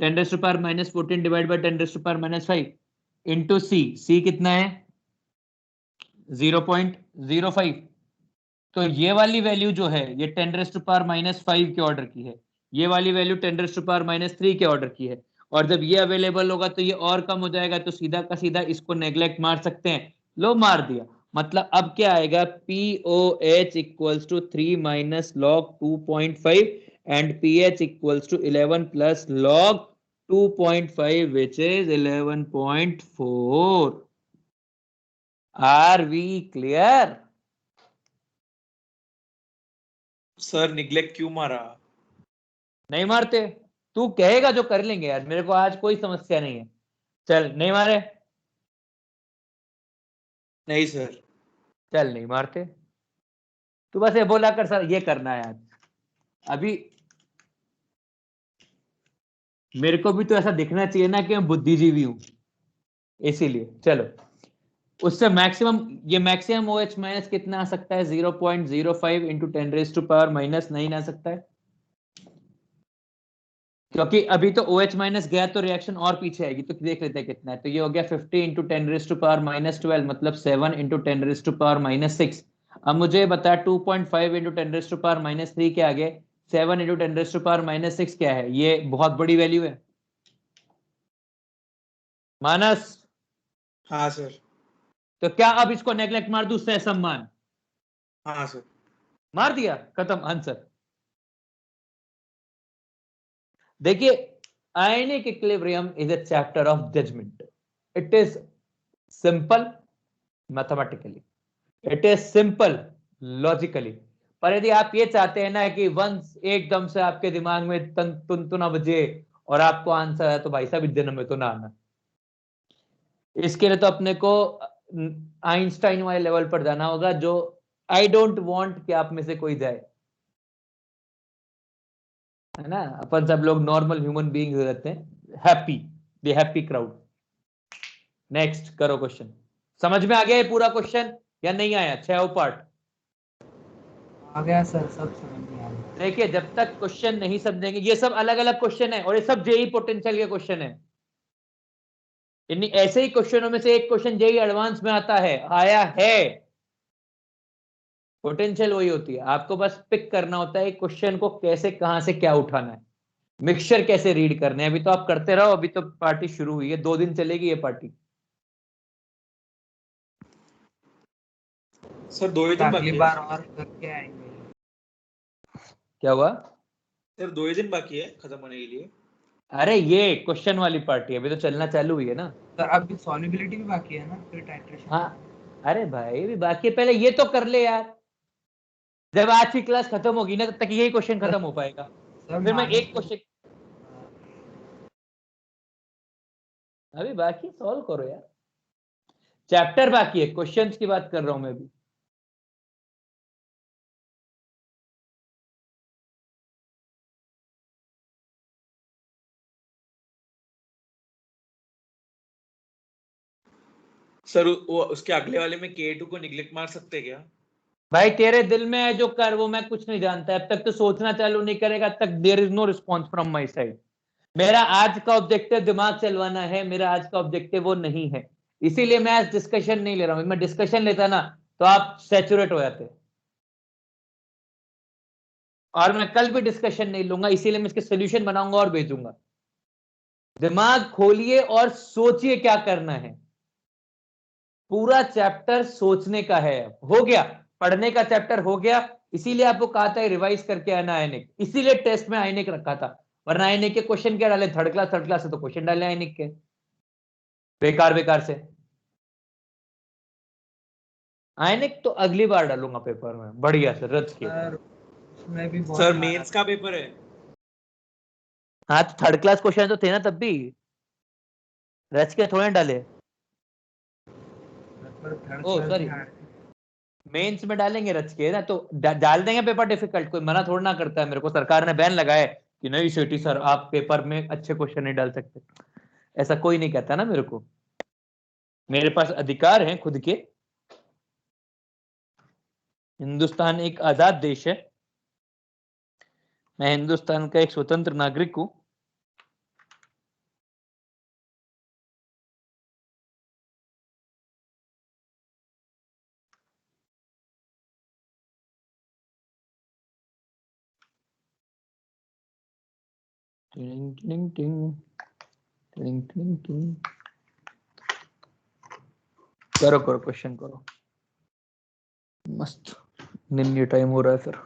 10⁻⁻14 divide by 10⁻⁻5 into C कितना है 0.05। तो ये वाली वैल्यू जो है ये 10⁻⁻5 के ऑर्डर की है, ये वाली वैल्यू 10⁻⁻3 के ऑर्डर की है, और जब ये अवेलेबल होगा तो ये और कम हो जाएगा, तो सीधा का सीधा इसको नेग्लेक्ट मार सकते हैं। लो मार दिया, मतलब अब क्या आएगा, POH equals to 3 minus log 2.5 and PH equals to 11 plus log 2.5 which is 11.4। Are we clear? Sir neglect क्यों मारा? नहीं मारते, तू कहेगा जो कर लेंगे यार, मेरे को आज कोई समस्या नहीं है। चल नहीं मारे, नहीं सर। चल नहीं मारते, तू बस ये बोला कर सर ये करना है आज। अभी मेरे को भी तो ऐसा दिखना चाहिए ना कि मैं बुद्धिजीवी हूं, इसीलिए चलो उससे मैक्सिमम, ये मैक्सिमम OH माइनस कितना आ सकता है 0.05 इंटू 10⁻⁻9 आ सकता है, क्योंकि अभी तो OH माइनस गया तो रिएक्शन और पीछे आएगी, तो देख लेते हैं कितना है। तो ये हो गया 50 इंटू 10⁻⁻12, मतलब 7 इंटू 10⁻⁻6। अब मुझे बता 2.5 इंटू 10⁻⁻3 क्या आ गया, 7 इंटू 10⁻⁻6 क्या है? ये बहुत बड़ी वैल्यू है मानस। हाँ सर। तो क्या अब इसको नेग्लेक्ट मार दूं, सहसम्मान हाँ सर। मार दिया, खत्म आंसर। देखिए, ionic equilibrium is a chapter of judgement. It is simple mathematically, it is simple logically, पर यदि आप ये चाहते हैं ना कि वंस एकदम से आपके दिमाग में तुन तुना बजे और आपको आंसर है, तो भाई साहब इस जन्म में तो ना आना। इसके लिए तो अपने को आइंस्टाइन वाले लेवल पर जाना होगा, जो आई डोंट वांट कि आप में से कोई जाए, है ना। अपन सब लोग नॉर्मल ह्यूमन बीइंग रहते हैं, happy, the happy crowd. Next करो क्वेश्चन। समझ में आ गया ये पूरा क्वेश्चन या नहीं आया? 6 पार्ट आ गया सर, सब समझ में आ गया। देखिए, जब तक क्वेश्चन नहीं समझेंगे, ये सब अलग अलग क्वेश्चन है और ये सब जेई पोटेंशियल के क्वेश्चन है। यानी ऐसे ही क्वेश्चनों में से एक क्वेश्चन जेई एडवांस में आता है, आया है। पोटेंशियल वही होती है, आपको बस पिक करना होता है क्वेश्चन को कैसे, कहां से क्या उठाना है, मिक्सचर कैसे रीड करने हैं। अभी तो आप करते रहो, अभी तो पार्टी शुरू हुई है, 2 दिन चलेगी ये पार्टी। सर 2 ही दिन बाकी अगली है। बार और करके आएंगे। क्या हुआ? सर 2 ही दिन बाकी है खत्म होने के लिए। अरे ये क्वेश्चन वाली पार्टी अभी तो चलना चालू हुई है ना। सर अभी सॉल्युबिलिटी भी बाकी है ना, फिर टाइट्रेशन। हाँ, अरे भाई अभी बाकी है, पहले ये तो कर ले यार। जब आज की क्लास खत्म होगी ना, तब तक यही क्वेश्चन खत्म हो पाएगा। सर फिर मैं मानो एक क्वेश्चन अभी बाकी सॉल्व करो यार, चैप्टर बाकी है, क्वेश्चंस की बात कर रहा हूं मैं भी। सर वो उसके अगले वाले में K2 को निगलेक्ट मार सकते हैं क्या? भाई तेरे दिल में है जो कर, वो मैं कुछ नहीं जानता। अब तक तो सोचना चालू नहीं करेगा, तक there is no response from my side. मेरा आज का ऑब्जेक्टिव दिमाग चलवाना है, मेरा आज का ऑब्जेक्टिव वो नहीं है। इसीलिए मैं आज डिस्कशन नहीं ले रहा हूं। मैं डिस्कशन लेता ना तो आप सैचुरेट हो जाते, और मैं कल भी डिस्कशन नहीं लूंगा, इसीलिए मैं इसके सोल्यूशन बनाऊंगा और भेजूंगा। दिमाग खोलिए और सोचिए क्या करना है। पूरा चैप्टर सोचने का है। हो गया, पढ़ने का चैप्टर हो गया। इसीलिए आपको कहा था रिवाइज करके आना आयनिक, इसीलिए टेस्ट में आयनिक रखा था। वरना आयनिक के क्वेश्चन क्या डाले, थर्ड क्लास से तो क्वेश्चन डाले आयनिक के, बेकार बेकार से। आयनिक तो अगली बार डालूंगा पेपर में बढ़िया से रच के। सर उसमें भी बहुत सर हार्ड मेंस का पेपर है। हाँ तो थर्ड क्लास क्वेश्चन तो थे ना तब भी, रच के थोड़े डाले। पर थर्ड ओ क्लास भी सॉरी, हार्ड। मेंस में डालेंगे रच के ना, तो डाल देंगे पेपर डिफिकल्ट, कोई मना थोड़ा ना करता है। मेरे को सरकार ने बैन लगाया है कि नहीं शेट्टी सर आप पेपर में अच्छे क्वेश्चन नहीं डाल सकते। ऐसा कोई नहीं कहता ना मेरे को, मेरे पास अधिकार है खुद के। हिंदुस्तान एक आजाद देश है, मैं हिंदुस्तान का एक स्वतंत्र नागरिक हूं। टिंग टिंग टिंग टिंग टिंग टिंग। करो करो क्वेश्चन करो, मस्त। निन्नी टाइम हो रहा है फिर।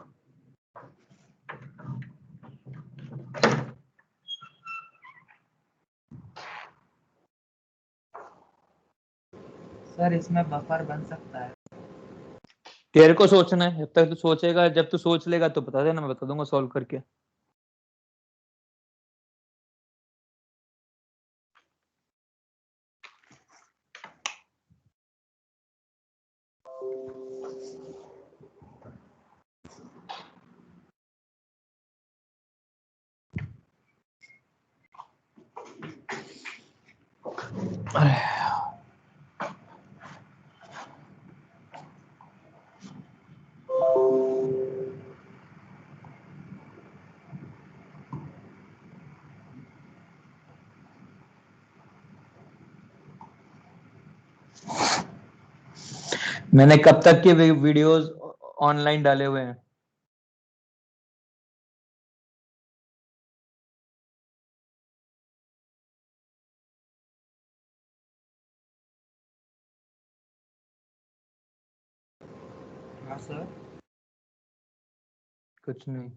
सर इसमें बफर बन सकता है। तेरे को सोचना है, जब तक तू सोचेगा, जब तू सोच लेगा तो बता देना, मैं बता दूंगा सॉल्व करके। अरे मैंने कब तक के वीडियोस ऑनलाइन डाले हुए हैं? हाँ सर। कुछ नहीं।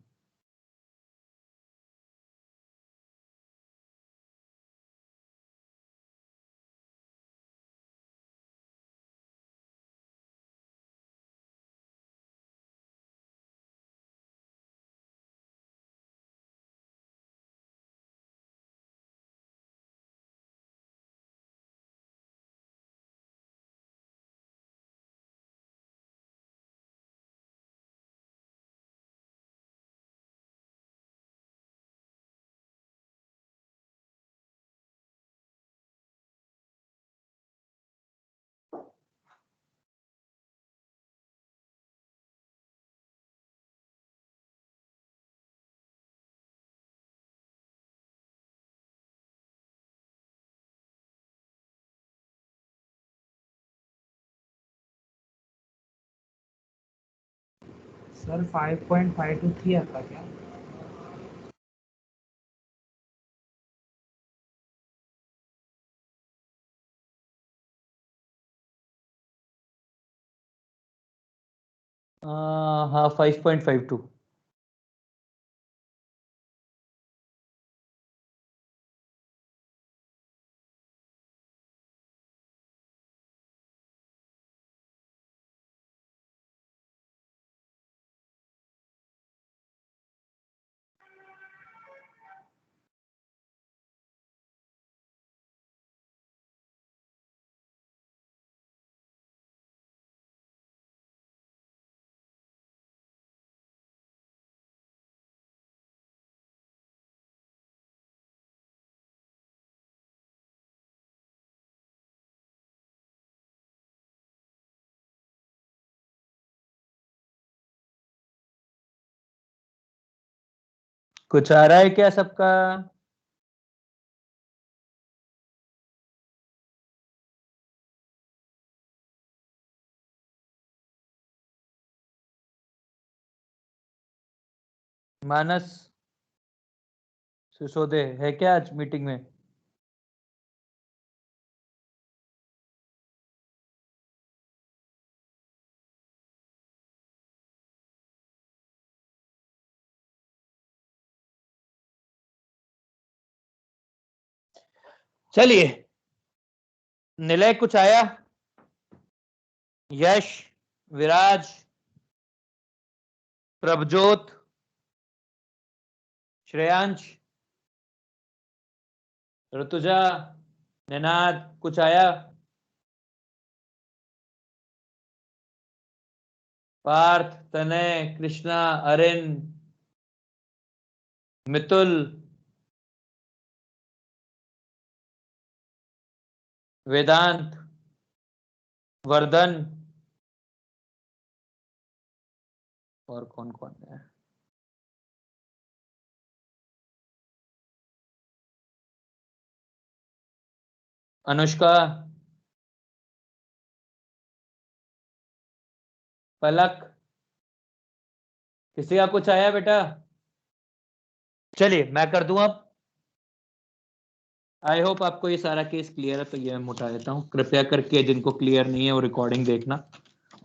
सर 5.523 आता क्या? हाँ 5.52। कुछ आ रहा है क्या सबका? मानस सिसोदे है क्या आज मीटिंग में? चलिए, निलय कुछ आया? यश, विराज, प्रभजोत, श्रेयांश, ऋतुजा, निनाद, कुछ आया? पार्थ, तनय, कृष्णा, अरिन, मितुल, वेदांत, वर्धन, और कौन कौन है? अनुष्का, पलक, किसी का कुछ आया बेटा? चलिए मैं कर दूं अब। आई होप आपको ये सारा केस क्लियर है, तो ये मैं उठा देता हूँ। कृपया करके जिनको क्लियर नहीं है वो रिकॉर्डिंग देखना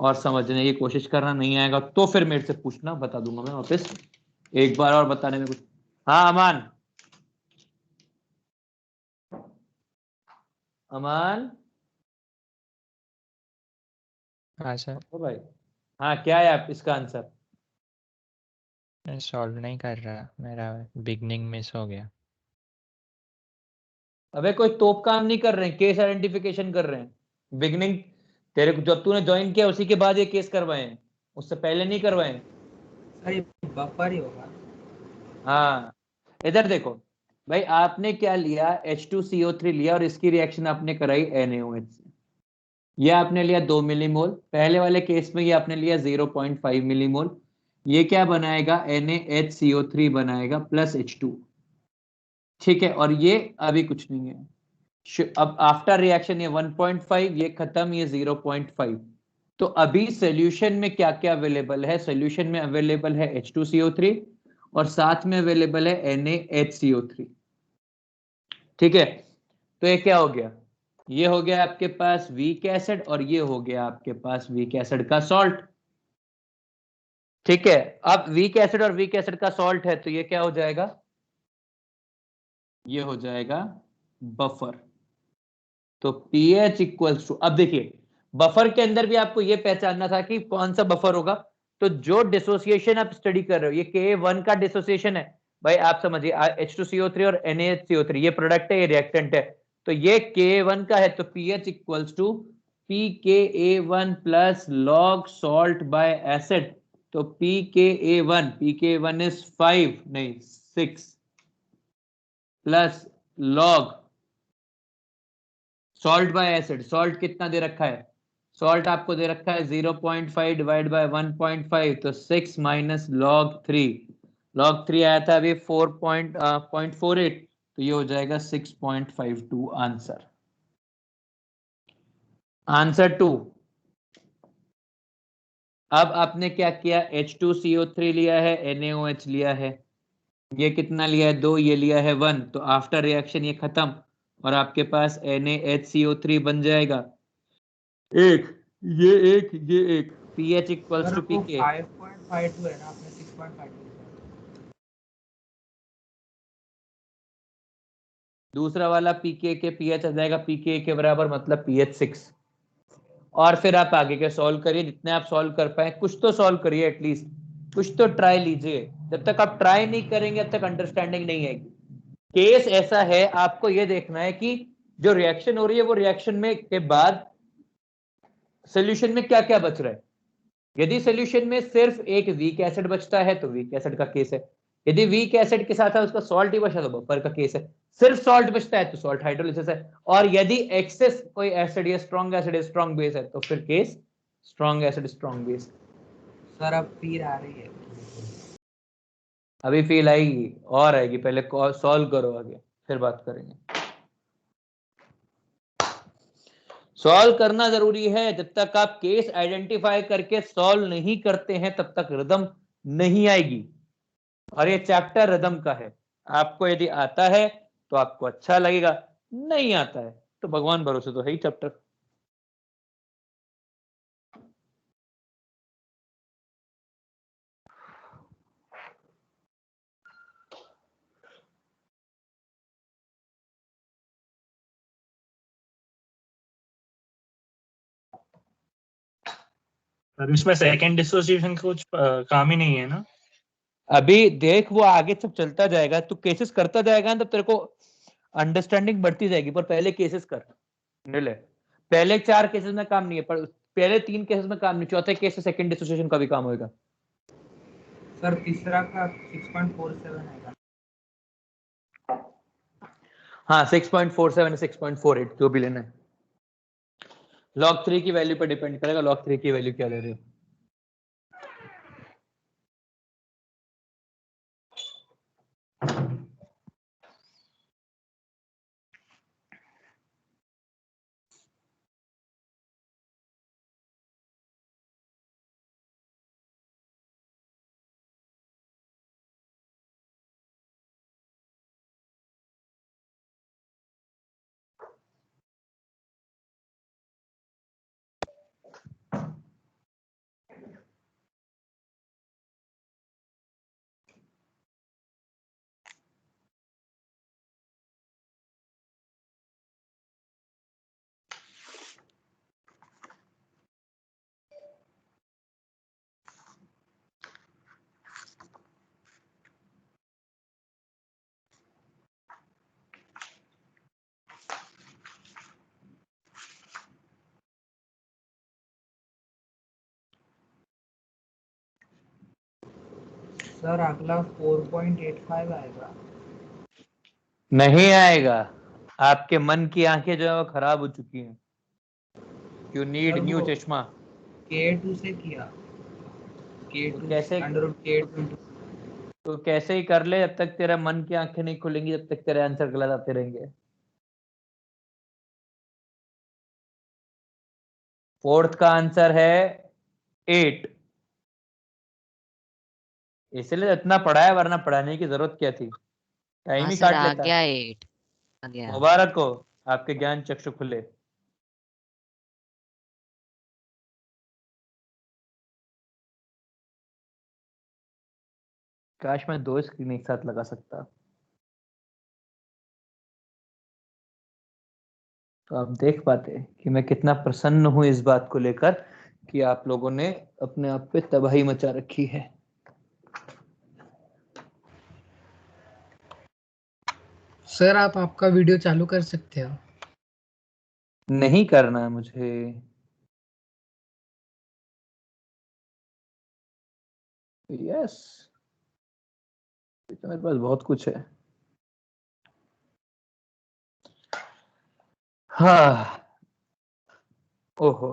और समझने की कोशिश करना। नहीं आएगा तो फिर मेरे से पूछना, बता दूंगा मैं वापस। एक बार और बताने में कुछ। हाँ अमान, अमान। हाँ सर, ओ भाई, हाँ क्या है आप इसका आंसर? सॉल्व नहीं कर रहा, मेरा बिगनिंग मिस हो गया। अबे कोई तोप काम नहीं कर रहे हैं, केस आइडेंटिफिकेशन कर रहे हैं। बिगनिंग तेरे को जब तूने ज्वाइन किया उसी के बाद ये केस करवाए हैं, उससे पहले नहीं करवाए हैं। सर ये बफर ही होगा। हाँ इधर देखो भाई, आपने क्या लिया, H2CO3 लिया और इसकी रिएक्शन आपने कराई NaOH से। ये आपने लिया 2 मिलीमोल, पहले वाले केस में ये आपने लिया 0.5 मिलीमोल। ये क्या बनाएगा, NaHCO3 बनाएगा प्लस H2। ठीक है, और ये अभी कुछ नहीं है। अब आफ्टर रिएक्शन ये 1.5, ये खत्म, ये 0.5। तो अभी सोल्यूशन में क्या क्या अवेलेबल है? सोल्यूशन में अवेलेबल है H2CO3 और साथ में अवेलेबल है NaHCO3। ठीक है, तो ये क्या हो गया, ये हो गया आपके पास वीक एसिड और ये हो गया आपके पास वीक एसिड का सॉल्ट। ठीक है, अब वीक एसिड और वीक एसिड का सॉल्ट है तो ये क्या हो जाएगा, ये हो जाएगा बफर। तो pH इक्वल्स टू, अब देखिए बफर के अंदर भी आपको ये पहचानना था कि कौन सा बफर होगा। तो जो डिसोसिएशन आप स्टडी कर रहे हो, ये Ka1 का डिसोसिएशन है भाई, आप समझिए H2CO3 और NaHCO3 ये प्रोडक्ट है, ये रिएक्टेंट है। तो ये Ka1 का है, तो pH equals to pKa1 plus log salt by acid. तो pKa1 इज 5 नहीं 6 plus log salt by acid. Salt कितना दे रखा है, सॉल्ट आपको दे रखा है 0.5 डिवाइड बाय 1.5, तो 6 माइनस लॉग 3। लॉग 3 आया था अभी 4.48, तो ये हो जाएगा 6.52 आंसर। आंसर 2 अब आपने क्या किया, H2CO3 लिया है, NaOH लिया है, ये कितना लिया है 2, ये लिया है 1, तो आफ्टर रिएक्शन ये खत्म और आपके पास NaHCO3 बन जाएगा एक, ये एक pH इक्वल्स सर टू वो pK। 5.52 है ना, आपने 6.52 लिया। दूसरा वाला pK के pH आ जाएगा pK के बराबर, मतलब pH 6। और फिर आप आगे के सॉल्व करिए, जितने आप सॉल्व कर पाए, कुछ तो सॉल्व करिए, एटलीस्ट कुछ तो ट्राई लीजिए। जब तक आप ट्राई नहीं करेंगे तब तक अंडरस्टैंडिंग नहीं आएगी। केस ऐसा है, आपको ये देखना है कि जो रिएक्शन हो रही है वो रिएक्शन में के बाद सोल्यूशन में क्या क्या बच रहा है। यदि सोल्यूशन में सिर्फ एक वीक एसिड बचता है तो वीक एसिड का केस है, यदि वीक एसिड के साथ उसका सॉल्ट ही बचा तो बफर का केस है, सिर्फ सॉल्ट बचता है तो सॉल्ट हाइड्रोलिसिस है, और यदि एक्सेस कोई एसिड या स्ट्रॉन्ग एसिड या स्ट्रॉन्ग बेस है तो फिर case strong acid strong base. Sir अब फील आ रही है। अभी फील आएगी और आएगी, पहले सॉल्व करो आगे फिर बात करेंगे। सॉल्व करना जरूरी है, जब तक आप केस आइडेंटिफाई करके सॉल्व नहीं करते हैं तब तक रिदम नहीं आएगी। और ये चैप्टर रिदम का है, आपको यदि आता है तो आपको अच्छा लगेगा, नहीं आता है तो भगवान भरोसे तो है ही चैप्टर। सर इसमें सेकंड डिसोसिएशन कुछ काम ही नहीं है ना? अभी देख, वो आगे सब चलता जाएगा, तू केसेस करता जाएगा ना, तब तेरे को अंडरस्टैंडिंग बढ़ती जाएगी, पर पहले केसेस कर ले। पहले 4 केसेस में काम नहीं है, पर पहले 3 केसेस में काम नहीं, चौथे केस से सेकंड डिसोसिएशन का भी काम होगा। सर तीसरा का 6.47 है। हाँ 6.47 6.48 जो भी लेना है, log 3 की वैल्यू पर डिपेंड करेगा, log 3 की वैल्यू क्या ले रहे हो। सर अगला 4.85 आएगा। नहीं आएगा, आपके मन की आंखें जो है वो खराब हो चुकी हैं, यू नीड न्यू चश्मा। K2 से किया, तो K2 कैसे, अंडर K2 तो कैसे ही कर ले, जब तक तेरा मन की आंखें नहीं खुलेंगी तब तक तेरे आंसर गलत आते रहेंगे। फोर्थ का आंसर है 8, इसलिए इतना पढ़ा है, वरना पढ़ाने की जरूरत क्या थी, टाइम हाँ ही सर काट आ लेता। गया 8 आ गया। मुबारक हो, आपके ज्ञान चक्षु खुले। काश मैं 2 स्क्रीन एक साथ लगा सकता, तो आप देख पाते कि मैं कितना प्रसन्न हूं इस बात को लेकर कि आप लोगों ने अपने आप पे तबाही मचा रखी है। सर आप आपका वीडियो चालू कर सकते हो। नहीं करना है मुझे, यस, तो मेरे पास बहुत कुछ है। हाँ, ओहो,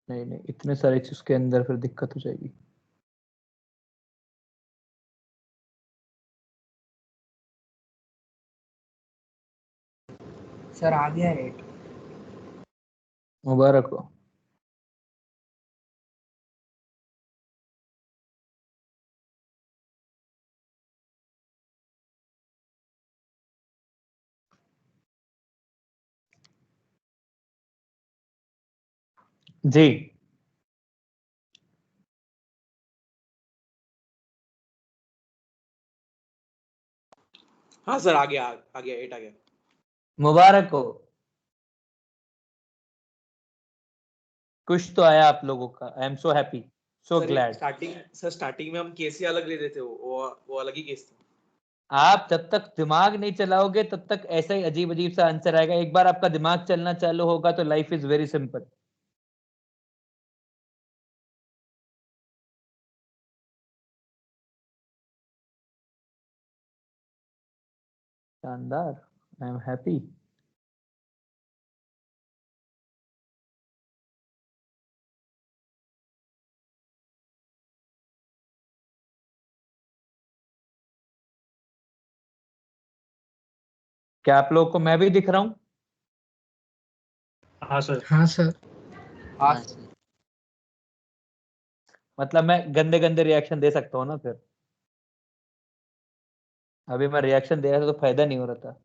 नहीं नहीं, इतने सारे चीज के अंदर फिर दिक्कत हो जाएगी। सर आ गया 8। मुबारक हो। जी हाँ सर आ गया 8 आ गया। मुबारक हो, कुछ तो आया आप लोगों का। I am so happy, so glad. Starting में हम केस ही अलग ले रहे थे, वो अलग ही केस था। आप जब तक दिमाग नहीं चलाओगे तब तक ऐसा ही अजीब अजीब सा आंसर आएगा। एक बार आपका दिमाग चलना चालू होगा तो लाइफ इज वेरी सिंपल। शानदार, आई एम हैप्पी। क्या आप लोगों को मैं भी दिख रहा हूं? हाँ सर। हाँ सर। हाँ हाँ सर। सर। मतलब मैं गंदे गंदे रिएक्शन दे सकता हूँ ना फिर? अभी मैं रिएक्शन दे रहा था तो फायदा नहीं हो रहा था।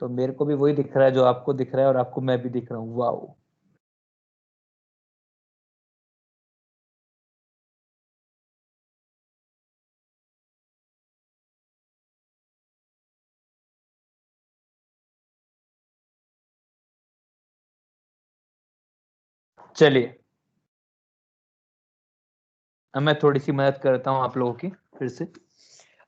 तो मेरे को भी वही दिख रहा है जो आपको दिख रहा है, और आपको मैं भी दिख रहा हूँ। वाओ, चलिए अब मैं थोड़ी सी मदद करता हूँ आप लोगों की फिर से।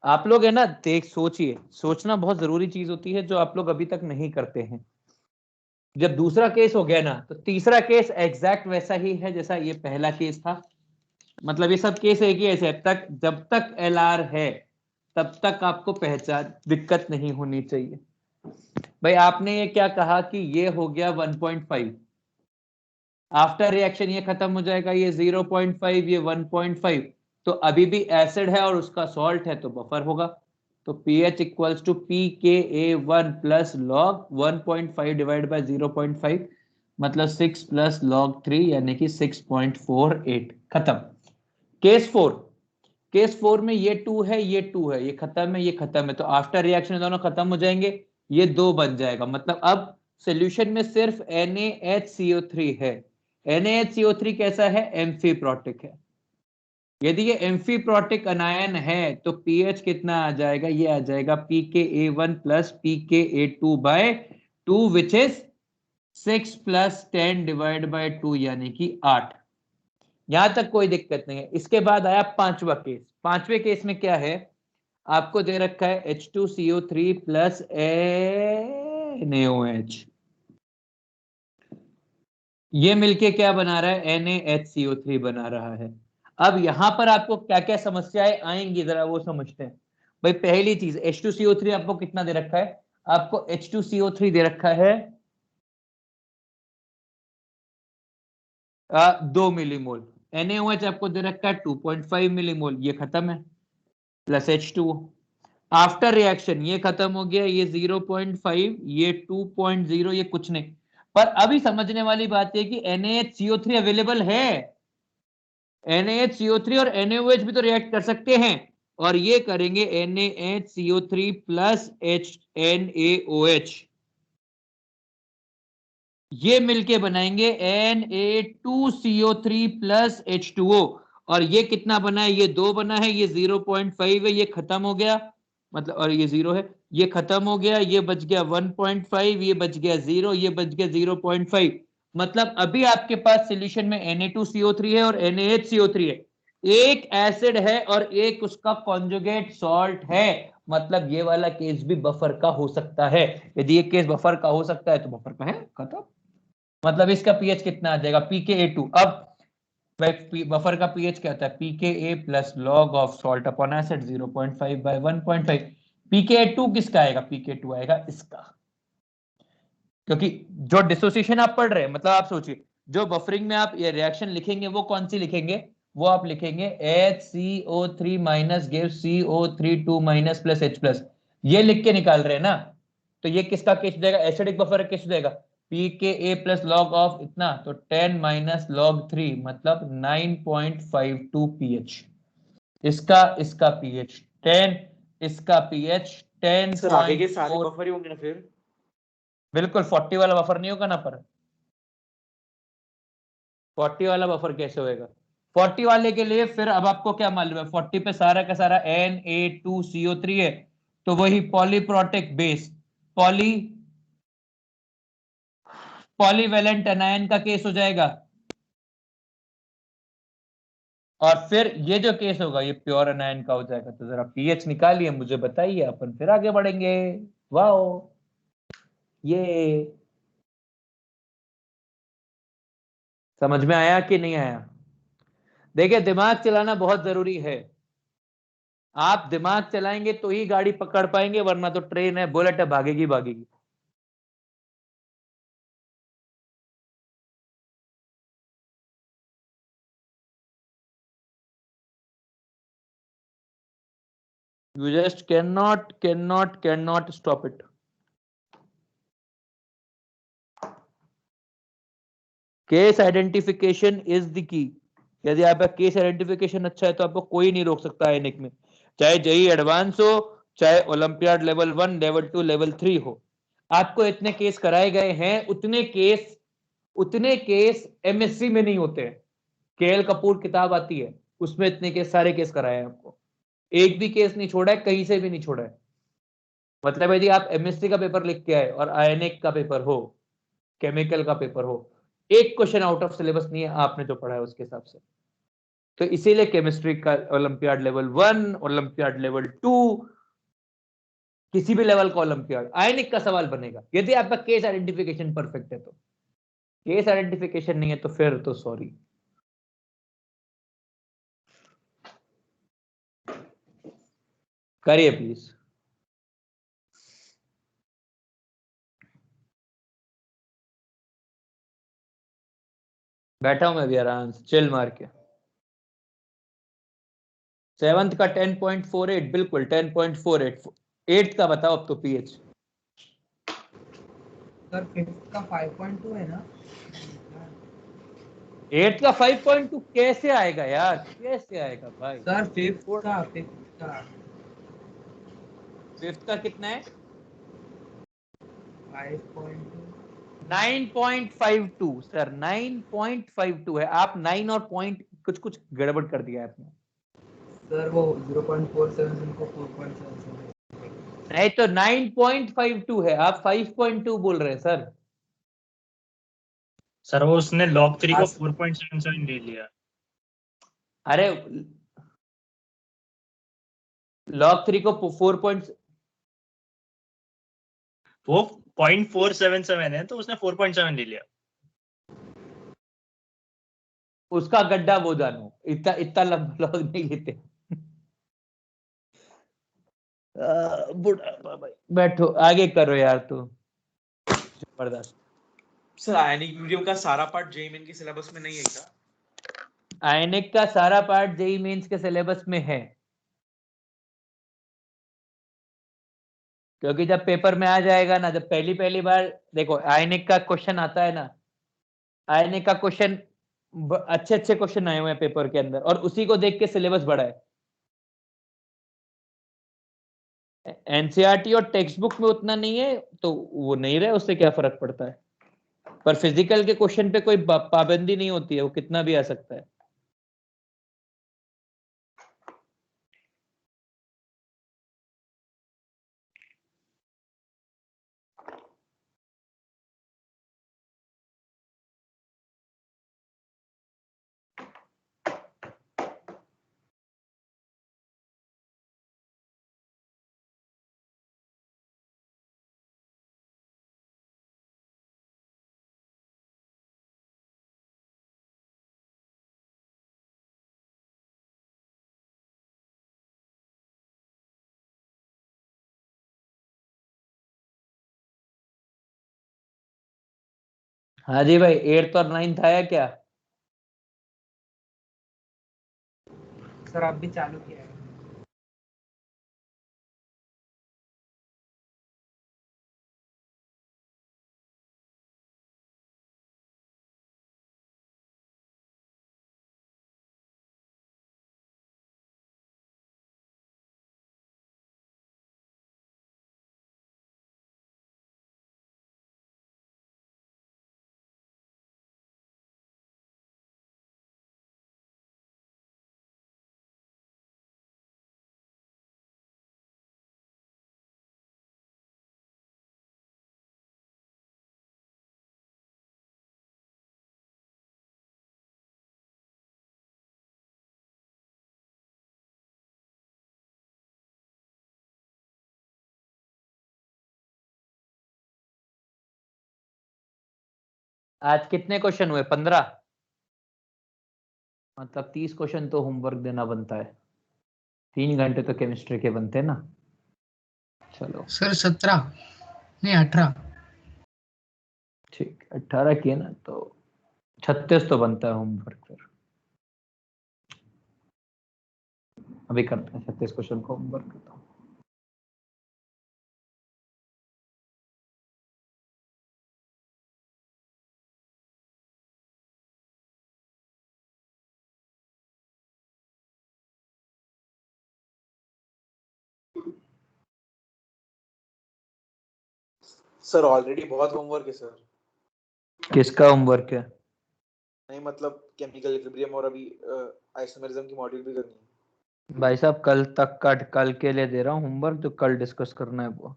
आप लोग है ना, सोचिए। सोचना बहुत जरूरी चीज होती है जो आप लोग अभी तक नहीं करते हैं। जब दूसरा केस हो गया ना, तो तीसरा केस एग्जैक्ट वैसा ही है जैसा ये पहला केस था। मतलब ये सब केस एक ही ऐसे, जब तक LR है तब तक आपको पहचान दिक्कत नहीं होनी चाहिए। भाई आपने ये क्या कहा कि ये हो गया 1.5, आफ्टर रिएक्शन ये खत्म हो जाएगा, ये 0.5, ये 1.5। तो अभी भी एसिड है और उसका सॉल्ट है तो बफर होगा। तो pH equals to pKa1 plus log 1.5 divide by 0.5, मतलब 6 प्लस लॉग 3 यानी कि 6.48। खत्म। केस 4 में ये 2 है, ये 2 है, ये खत्म है, ये खत्म है। तो आफ्टर रिएक्शन दोनों खत्म हो जाएंगे, ये 2 बन जाएगा। मतलब अब सॉल्यूशन में सिर्फ NaHCO3 है। NaHCO3 कैसा है? एम्फीप्रोटिक है। यदि ये एम्फीप्रोटिक अनायन है तो pH कितना आ जाएगा? ये आ जाएगा pKa1 plus pKa2 by 2 which is 6 plus 10 divide by 2 यानी कि 8। यहां तक कोई दिक्कत नहीं है। इसके बाद आया पांचवा केस। पांचवे केस में क्या है? आपको दे रखा है H2CO3 प्लस NaOH। ये मिलके क्या बना रहा है? NaHCO3 बना रहा है। अब यहां पर आपको क्या क्या समस्याएं आएंगी जरा वो समझते हैं। भाई पहली चीज, H2CO3 आपको कितना दे रखा है? आपको H2CO3 दे रखा है 2 मिलीमोल। NaOH आपको दे रखा है 2.5 मिलीमोल। ये खत्म है, प्लस H2O। आफ्टर रिएक्शन ये खत्म हो गया, ये 0.5, ये 2.0, ये कुछ नहीं। पर अभी समझने वाली बात है कि NaHCO3 अवेलेबल है। NaHCO3 और NaOH भी तो रिएक्ट कर सकते हैं, और ये करेंगे NaHCO3 प्लस NaOH। ये मिलके बनाएंगे Na2CO3 प्लस H2O। और ये कितना बना है? ये 2 बना है, ये 0.5 है, ये खत्म हो गया। मतलब, और ये 0 है, ये खत्म हो गया। ये बच गया 1.5, ये बच गया 0, ये बच गया 0.5। मतलब अभी आपके पास सॉल्यूशन में Na2CO3 है और NaHCO3 है। एक एसिड है और एक उसका कॉन्जुगेट सॉल्ट है। मतलब ये वाला केस भी बफर का हो सकता है। यदि ये केस बफर का हो सकता है तो बफर का है। खत्म। मतलब इसका pH कितना आ जाएगा? pKa2। अब बफर का pH क्या होता है? pKa plus log of salt upon acid 0.5 by 1.5। pKa2 किसका आएगा? pKa2 आएगा इसका। क्योंकि जो डिसोसिएशन आप पढ़ रहे हैं, मतलब आप सोचिए, जो बफरिंग में आप ये रिएक्शन लिखेंगे वो कौन सी लिखेंगे? वो आप लिखेंगे HCO3 minus give CO3 2 minus plus H plus. ये लिख के निकाल रहे हैं ना, तो तो ये किसका केस हो जाएगा, एसिडिक बफर का केस हो जाएगा। pKa प्लस लॉग ऑफ इतना तो 10 माइनस लॉग 3 मतलब 9.52 pH। इसका pH 10, इसका pH 10। सर आगे के सारे बफर ही होंगे ना फिर? बिल्कुल 40 वाला बफर नहीं होगा ना, पर 40 वाला बफर कैसे होएगा? 40 वाले के लिए फिर अब आपको क्या मालूम है, 40 पे सारा का सारा Na2CO3 है, तो वही पॉलीप्रोटिक बेस पॉलीवेलेंट एनायन का केस हो जाएगा। और फिर ये जो केस होगा ये प्योर एनायन का हो जाएगा। तो जरा पीएच निकालिए, मुझे बताइए, अपन फिर आगे बढ़ेंगे। वाओ, ये समझ में आया कि नहीं आया? देखिए, दिमाग चलाना बहुत जरूरी है। आप दिमाग चलाएंगे तो ही गाड़ी पकड़ पाएंगे, वरना तो ट्रेन है, बुलेट है, भागेगी भागेगी। You just cannot stop it. Case identification is the key. यदि आपका केस आइडेंटिफिकेशन अच्छा है तो आपको कोई नहीं रोक सकता आईएनएक में, चाहे जेई एडवांस हो, चाहे ओलंपियाड लेवल 1, लेवल 2, लेवल 3 हो। आपको इतने केस कराए गए हैं, उतने केस एमएससी में नहीं होते हैं। केएल कपूर किताब आती है, उसमें इतने केस, सारे केस कराए हैं आपको, एक भी केस नहीं छोड़ा है, कहीं से भी नहीं छोड़ा है। मतलब यदि आप एमएससी का पेपर लिख के आए और आईएनएक का पेपर हो, केमिकल का पेपर हो, एक क्वेश्चन आउट ऑफ सिलेबस नहीं है आपने जो पढ़ा है उसके हिसाब से। तो इसीलिए केमिस्ट्री का ओलंपियाड लेवल 1, ओलंपियाड लेवल 2, किसी भी लेवल का ओलंपियाड, आयनिक का सवाल बनेगा यदि आपका केस आइडेंटिफिकेशन परफेक्ट है। तो केस आइडेंटिफिकेशन नहीं है तो फिर तो सॉरी। करिए प्लीज। बैठा हूं मैं भी आराम से चिल मार के। 7th का 10.48, बिल्कुल 10.48। 8th का बताओ अब तो पीएच। सर 5th का 5.2 है ना? 8th का 5.2 कैसे आएगा यार, कैसे आएगा भाई? सर 5th का 5th का कितना है? 5.2। 9.52 सर, 9.52 है। आप 9 और पॉइंट कुछ कुछ गड़बड़ कर दिया है आपने। सर वो 0.47 को 4.77। नहीं तो 9.52 है, आप 5.2 बोल रहे हैं सर। सर वो उसने लॉग 3 को 4.77 ले लिया। अरे लॉग 3 को 4 वो 0.477 है तो उसने 4.7 ले लिया। उसका गड्ढा वो जानो, इतना इतना लंबा लॉग नहीं लेते। बुढ़ा भाई, बैठो आगे करो यार तू, जबरदस्त। सर आयनिक मीडियम का सारा पार्ट जेईई मेन के सिलेबस में नहीं है क्या? आयनिक का सारा पार्ट जेईई मेंस के सिलेबस में है, क्योंकि जब पेपर में आ जाएगा ना, जब पहली बार देखो आयनिक का क्वेश्चन आता है ना, आयनिक का क्वेश्चन अच्छे अच्छे क्वेश्चन आए हुए हैं पेपर के अंदर, और उसी को देख के सिलेबस बढ़ा है। एनसीईआरटी और टेक्स्ट बुक में उतना नहीं है तो वो नहीं रहे, उससे क्या फर्क पड़ता है। पर फिजिकल के क्वेश्चन पे कोई पाबंदी नहीं होती है, वो कितना भी आ सकता है। हाँ जी भाई, 8th और 9th आया क्या? सर आप भी चालू किया है। आज कितने क्वेश्चन हुए? 15। मतलब 30 क्वेश्चन तो होमवर्क देना बनता है। 3 घंटे तो केमिस्ट्री के बनते हैं ना। चलो सर 17 नहीं 18। ठीक, 18 किए ना तो 36 तो बनता है होमवर्क। फिर अभी करते हैं 36 क्वेश्चन को होमवर्क करता हूँ। सर ऑलरेडी बहुत होमवर्क है सर। किसका होमवर्क है? नहीं मतलब केमिकल इक्विलिब्रियम और अभी आइसोमेरिज्म की मॉड्यूल भी करनी है। भाई साहब कल तक का, कल के लिए दे रहा हूँ होमवर्क, जो कल डिस्कस करना है वो।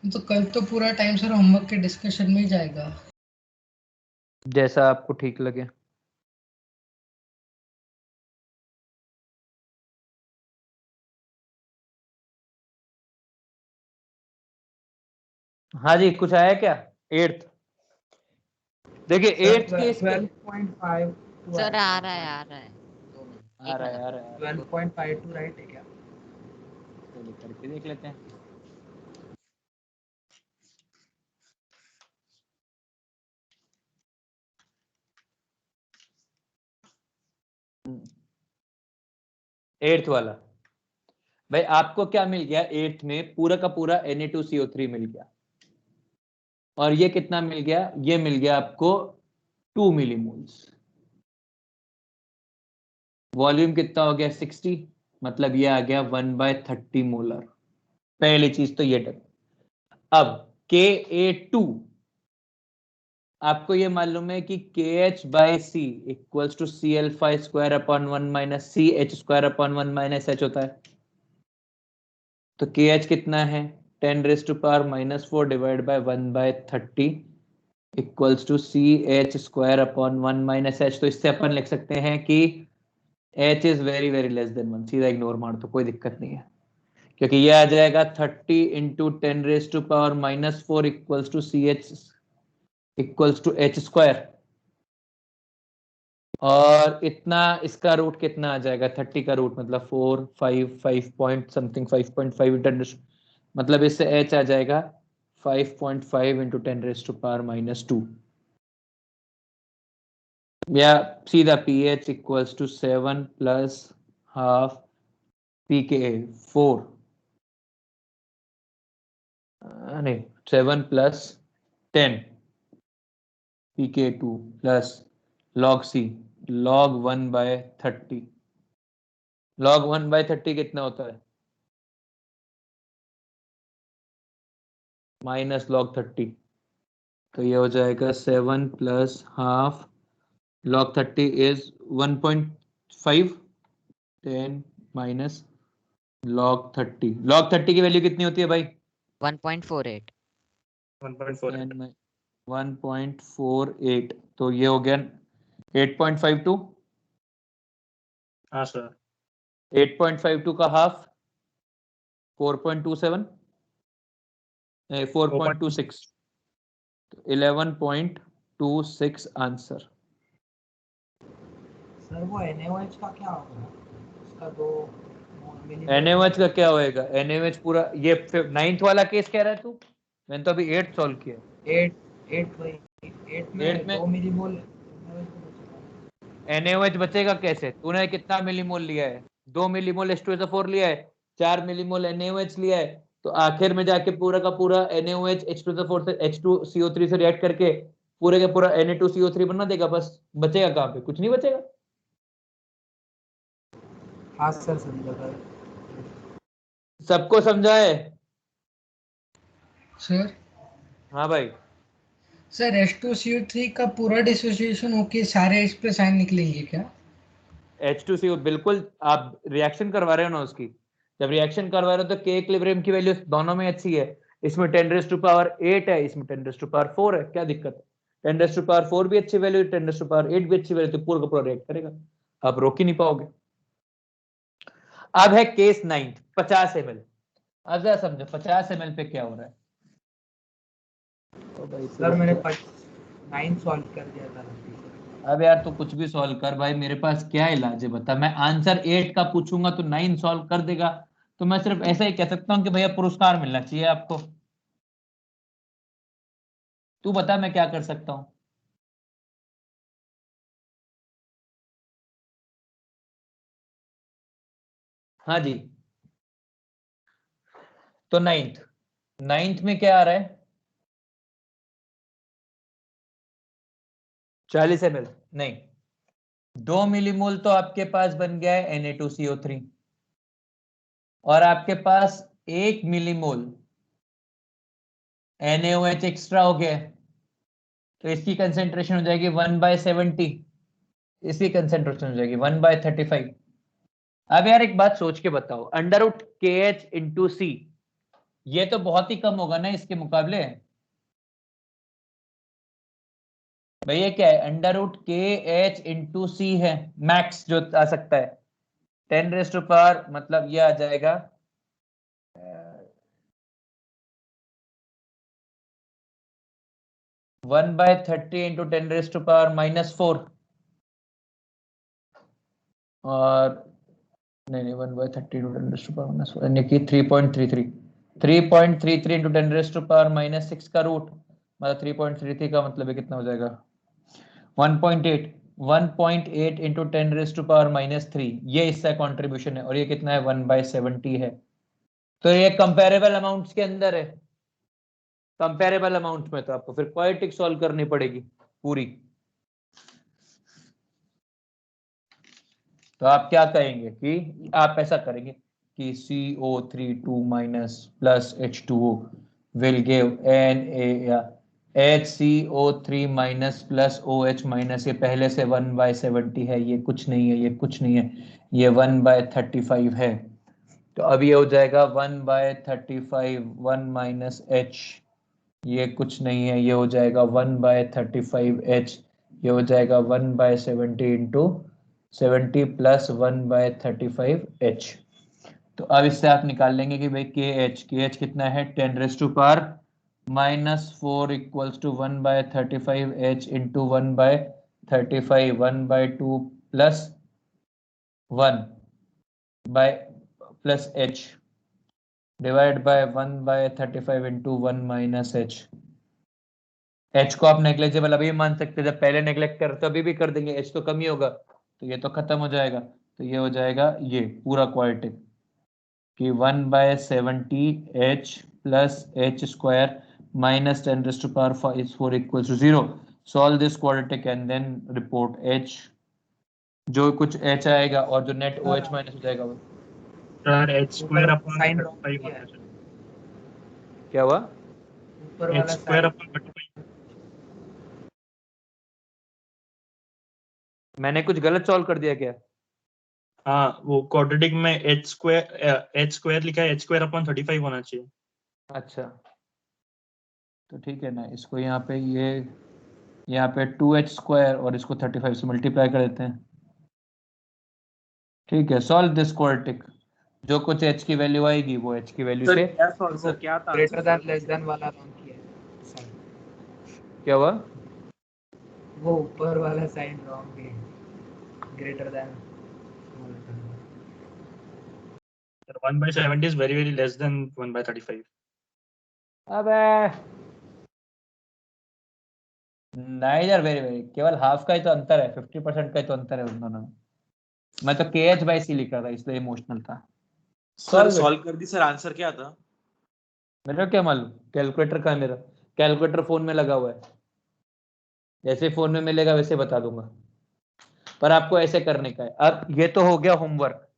तो कल तो पूरा टाइम सर होमवर्क के डिस्कशन में ही जाएगा। जैसा आपको ठीक लगे। हाँ जी, कुछ आया क्या? 8th देखिए 8th के इसके 12.5 सर आ रहा है 2 मिनट आ 1 रहा है, मिनट। आ रहा है। 12.52 राइट है क्या? चलिए करके देख लेते हैं। एट्थ वाला भाई आपको क्या मिल गया? 8th में पूरा का पूरा Na2CO3 मिल गया। और ये कितना मिल गया? ये मिल गया आपको 2 मिलीमोल्स। वॉल्यूम कितना हो गया? 60। मतलब ये आ गया 1/30 मोलर। पहली चीज तो ये डन। अब Ka2 आपको ये मालूम है कि KH/C equals to Cl5 square upon 1 minus CH square upon 1 minus H होता है। तो KH कितना है? 10⁻⁻⁴ divide by 1/30 equals to CH square upon 1 minus H। तो इससे अपन लिख सकते हैं कि H is very very less than 1। सीधा इग्नोर मार दो, कोई दिक्कत नहीं है, क्योंकि ये आ जाएगा 30 into 10⁻⁻⁴ equals to CH equals to H square. और इतना इसका रूट कितना आ जाएगा? 30 का रूट मतलब 4 5 5 पॉइंट समथिंग 5.5 मतलब इससे H आ जाएगा 5.5 इंटू 10⁻⁻²। या सीधा pH equals to 7 plus half pKa 4 नहीं 7 plus 10 pK2 plus log C log 1/30। log 1/30 कितना होता है? Minus log 30। तो ये हो जाएगा 7 plus half log 30 is 1.5 10 minus log 30। log 30 की वैल्यू कितनी होती है भाई? 1.48 1.4 1.48। तो ये हो गया 8.52। हाँ सर 8.52 का हाफ 4.27 4.26 तो 11.26 आंसर। सर वो NaOH का क्या होगा? उसका 2 NaOH का क्या होएगा? NaOH पूरा ये 9th वाला केस कह रहा है तू? मैंने तो अभी 8th सॉल्व किया। 8 वही 8 में 8 में 2 मिलीमोल NaOH बचेगा कैसे? तूने कितना मिलीमोल लिया है? 2 मिलीमोल H2SO4 लिया है, 4 मिलीमोल NaOH लिया है। तो आखिर में जाके पूरा का पूरा NaOH H2SO4 से H2CO3 से रिएक्ट करके पूरे का पूरा Na2CO3 बना देगा। बस बचेगा कहाँ पे? कुछ नहीं बचेगा। हाँ सर समझा था। सबको समझाए? सर हाँ भाई। सर H2CO3 का पूरा डिसोसिएशन होके सारे H प्लस आयन निकलेंगे क्या? H2CO बिल्कुल। आप रिएक्शन करवा रहे हो ना उसकी, जब रिएक्शन करवा रहे हो तो K इक्विलिब्रियम की वैल्यू दोनों में अच्छी है। इसमें 10⁻8 है, इसमें 10⁻4 है। क्या दिक्कत है? 10⁻4 भी अच्छी वैल्यू, 10⁻8 भी अच्छी वैल्यू, तो पूरा का पूरा रिएक्ट करेगा। आप रोक ही नहीं पाओगे। अब है केस 9 50 ml। अब जरा समझो 50 ml पे क्या हो रहा है। ओ भाई सर मैंने 9 सॉल्व कर दिया था। अब यार तू कुछ भी सॉल्व कर भाई, मेरे पास क्या इलाज है बता। मैं आंसर 8 का पूछूंगा तो 9 सॉल्व कर देगा, तो मैं सिर्फ ऐसा ही कह सकता हूँ कि भैया पुरस्कार मिलना चाहिए आपको। तू बता मैं क्या कर सकता हूँ। हाँ जी, तो नाइन्थ, नाइन्थ में क्या आ रहा है? 40 ml नहीं, 2 मिलीमोल तो आपके पास बन गया है Na2CO3, और आपके पास 1 मिलीमोल NaOH एक्स्ट्रा हो गया है, तो इसकी कंसेंट्रेशन हो जाएगी 1/70, इसकी कंसेंट्रेशन हो जाएगी 1/35। अब यार एक बात सोच के बताओ, अंडर रूट KH इंटू सी, ये तो बहुत ही कम होगा ना इसके मुकाबले। भैया क्या है, अंडर रूट KH इंटू सी है मैक्स जो आ सकता है, 10⁻⁴ मतलब ये आ जाएगा 1/30 इंटू 10⁻⁻⁴, और नहीं 1/30 इंटू 10⁻⁻⁴ यानी कि 3.33, 3.33 इंटू 10⁻⁻⁻6 का रूट, मतलब 3.33 का मतलब है कितना हो जाएगा 1.8, 1.8 इंटू 10⁻⁻3, ये इसका कंट्रीब्यूशन है, और ये कितना है 1/70 है। तो ये कंपेरेबल अमाउंट्स के अंदर है, कंपेरेबल अमाउंट में तो आपको फिर क्वाड्रेटिक सॉल्व करनी पड़ेगी पूरी। तो आप क्या कहेंगे कि आप ऐसा करेंगे कि CO3 minus plus H2O will give HCO3 minus plus OH minus, ये पहले से 1/70 है, ये कुछ नहीं है, ये कुछ नहीं है, ये 1/35 है। तो अब ये हो जाएगा 1/35, 1 माइनस H, ये कुछ नहीं है, ये हो जाएगा 1/35H, ये हो जाएगा 1/70 इंटू 70 प्लस 1/35H। तो अब इससे आप निकाल लेंगे कि भाई KH कितना है 10⁻⁻⁻4 इक्वल्स टू 1/35H इंटू 1/35, 1/2 प्लस 1 बाय plus H divide by 1/35 into 1 minus H। H को आप नेग्लेजेबल अभी मान सकते हैं, जब पहले नेग्लेक्ट कर तो अभी भी कर देंगे, H तो कम ही होगा, तो ये तो खत्म हो जाएगा, तो ये हो जाएगा ये पूरा क्वाड्रेटिक कि 1/70H plus H² minus 10⁻⁴ equals to 0। Solve this quadratic and then report H, जो कुछ H आएगा और जो नेट OH माइनस हो जाएगा वो सर H² अपॉन साइन 35 होना चाहिए, क्या हुआ? ऊपर वाला H² साइन अपॉन 35। मैंने कुछ गलत सॉल्व कर दिया क्या? हाँ, वो क्वाड्रेटिक में H² लिखा है, H² अपॉन 35 होना चाहिए। अच्छा तो ठीक है ना, इसको यहाँ पे ये यहाँ पे 2H² और इसको 35 से मल्टीप्लाई कर देते हैं। ठीक है, सॉल्व दिस क्वाड्रेटिक, जो कुछ H की वैल्यू आएगी वो H की वैल्यू सर से क्या सॉल्व, सर क्या था greater answer? Than less than वाला रॉन्ग किया है साइन, क्या हुआ? वो ऊपर वाला साइन रॉन्ग है, greater than. Sir 1/70 is very less than 1/35। अबे नहीं यार, वेरी वेरी, केवल हाफ का ही तो अंतर है, 50% का ही तो अंतर है उन दोनों में। मैं तो KH/C लिख रहा था इसलिए इमोशनल था। Sir solve it. सॉल्व कर दी सर, आंसर क्या था? मेरा क्या मालूम, कैलकुलेटर का है मेरा, कैलकुलेटर फोन में लगा हुआ है, जैसे फोन में मिलेगा वैसे बता दूंगा, पर आपको ऐसे करने का है। अब ये तो हो गया होमवर्क,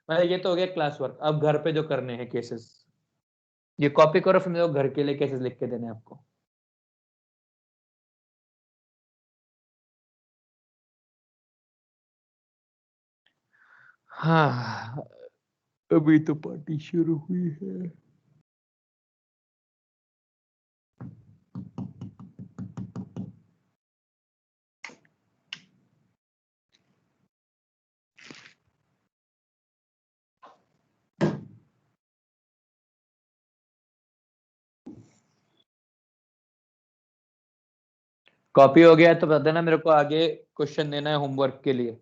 मतलब ये तो हो गया क्लास वर्क, अब घर पे जो करने हैं केसेस, ये कॉपी करो, फिर मेरे को घर के लिए केसेस लिख के देने हैं आपको। हाँ अभी तो पार्टी शुरू हुई है। कॉपी हो गया तो बता देना मेरे को, आगे क्वेश्चन देना है होमवर्क के लिए।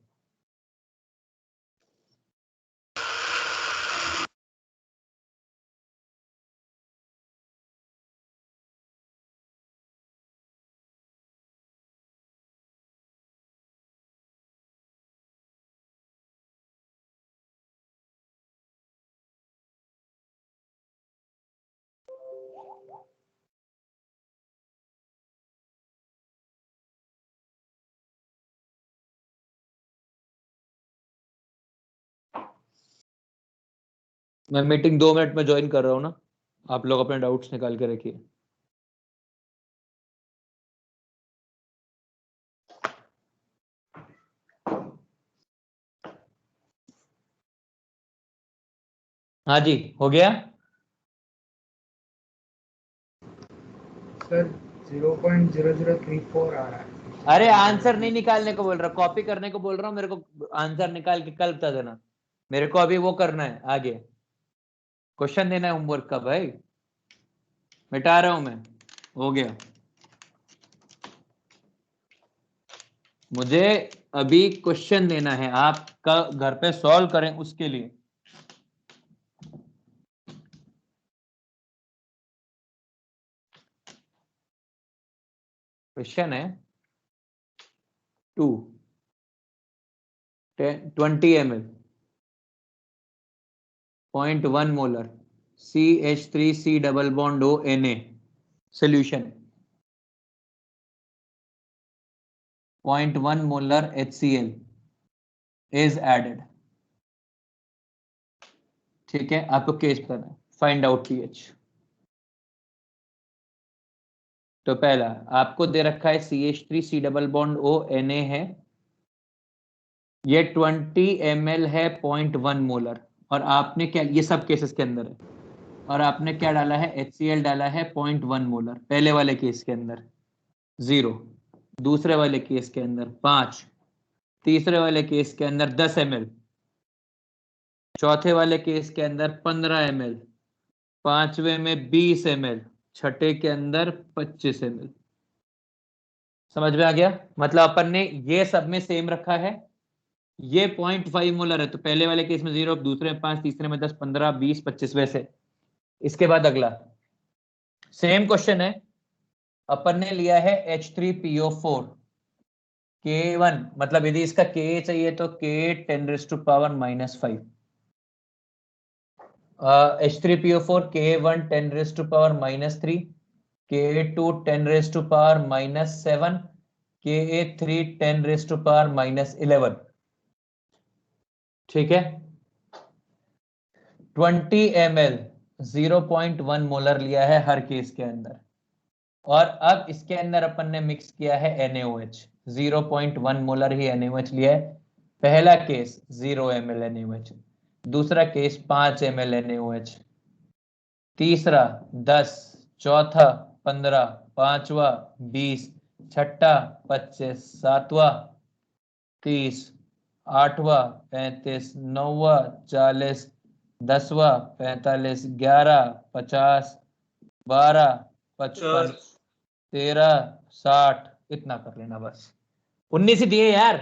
मैं मीटिंग 2 मिनट में ज्वाइन कर रहा हूँ ना, आप लोग अपने डाउट्स निकाल के रखिए। हाँ जी, हो गया। सर 0.0034 आ रहा है। अरे आंसर नहीं निकालने को बोल रहा, कॉपी करने को बोल रहा हूँ। मेरे को आंसर निकाल के कल बता देना। मेरे को अभी वो करना है, आगे क्वेश्चन देना है होमवर्क का भाई। मिटा रहा हूं मैं, हो गया। मुझे अभी क्वेश्चन देना है, आपका घर पे सॉल्व करें उसके लिए। क्वेश्चन है 20 ml 0.1 molar CH3C double bond O Na solution 0.1 molar HCl is added। ठीक है, आपको केस बताना है, फाइंड आउट pH। तो पहला आपको दे रखा है CH3C double bond O Na है, ये 20 ml है 0.1 मोलर, और आपने क्या, ये सब केसेस के अंदर है, और आपने क्या डाला है, HCl डाला है 0.1 मोलर। पहले वाले केस के अंदर 0, दूसरे वाले केस के अंदर 5, तीसरे वाले केस के अंदर 10 ml, चौथे वाले केस के अंदर 15 ml, पांचवे में 20 ml, छठे के अंदर 25 ml। समझ में आ गया? मतलब अपन ने ये सब में सेम रखा है। ये 0.5 मोलर है तो पहले वाले केस में 0, दूसरे में 5, तीसरे में 10, 15, 20, 25 वैसे। इसके बाद अगला सेम क्वेश्चन है, अपन ने लिया है H3PO4 K1, मतलब यदि इसका Ka चाहिए तो K 10⁻⁻⁵, H3PO4 K1 10⁻⁻3, Ka2 10⁻⁻7, Ka3 10⁻⁻11। ठीक है, 20 ml 0.1 मोलर लिया है हर केस के अंदर, और अब इसके अंदर अपन ने मिक्स किया है NaOH, 0.1 मोलर ही NaOH लिया है। पहला केस 0 ml NaOH, दूसरा केस 5 ml NaOH, तीसरा 10, चौथा 15, पांचवा 20, छठा 25, सातवां 30, आठवां 35, नौवां 40, 10वां 45, 11, 50, 12, 55, 13, 60, इतना कर लेना बस। 19 ही दिए यार,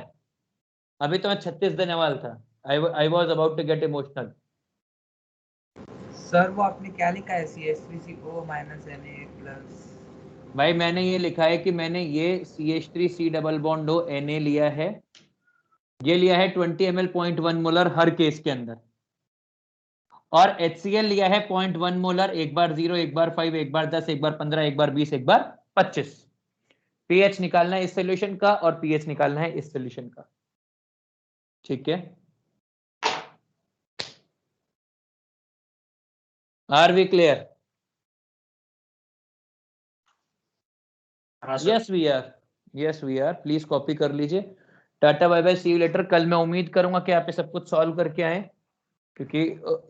अभी तो मैं 36 देने वाला था। I was about to get emotional. Sir वो आपने क्या लिखा है, CH3CO Na+। भाई मैंने ये लिखा है कि मैंने ये CH3C double bond O Na लिया है, ये लिया है 20 ml 0.1 मोलर हर केस के अंदर, और HCl लिया है 0.1 मोलर, एक बार 0, एक बार 5, एक बार 10, एक बार 15, एक बार 20, एक बार 25। pH निकालना है इस सोल्यूशन का और pH निकालना है इस सोल्यूशन का। ठीक है, are we clear? Yes we are, yes we are. Please copy कर लीजिए। Tata bye bye, see you later. कल मैं उम्मीद करूंगा कि आप ये सब कुछ सॉल्व करके आए, क्योंकि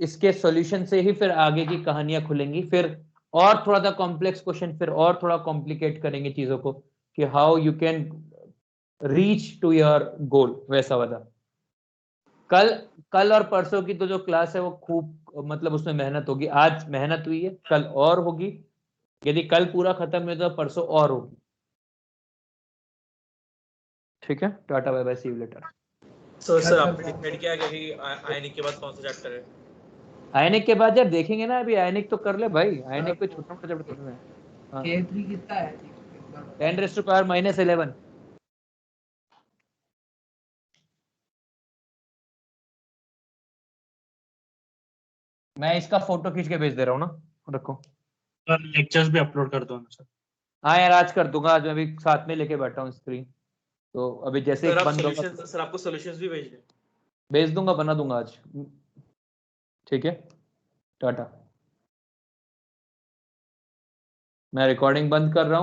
इसके सॉल्यूशन से ही फिर आगे की कहानियां खुलेंगी। फिर और थोड़ा सा कॉम्प्लेक्स क्वेश्चन, फिर और थोड़ा कॉम्प्लिकेट करेंगे चीजों को, कि how you can reach to your goal, वैसा वाला। कल और परसों की तो जो क्लास है वो खूब, मतलब उसमें मेहनत होगी। आज मेहनत हुई है, कल और होगी। यदि कल पूरा खत्म है तो परसों और होगी। ठीक है, tata bye bye, see you later. Sir आपने डिसाइड किया क्या कि आयनिक के बाद कौन सा चैप्टर है? आयनिक के बाद यार देखेंगे ना, अभी आयनिक तो कर ले भाई, आयनिक कोई छोटा मोटा चैप्टर थोड़ी ना है। हाँ, K3 कितना है? 10⁻⁻11। मैं इसका फोटो खींच के भेज दे रहा हूँ ना, रखो। सर लेक्चर्स भी अपलोड कर दो ना सर। हाँ यार आज कर दूंगा, आज मैं भी साथ में लेके बैठा हूँ स्क्रीन, तो अभी जैसे सर ही आप बंद होगा सॉल्यूशंस, सर आपको सॉल्यूशंस भी भेज दें? भेज दूंगा, बना दूंगा आज। ठीक है, टाटा। मैं रिकॉर्डिंग बंद कर रहा हूँ।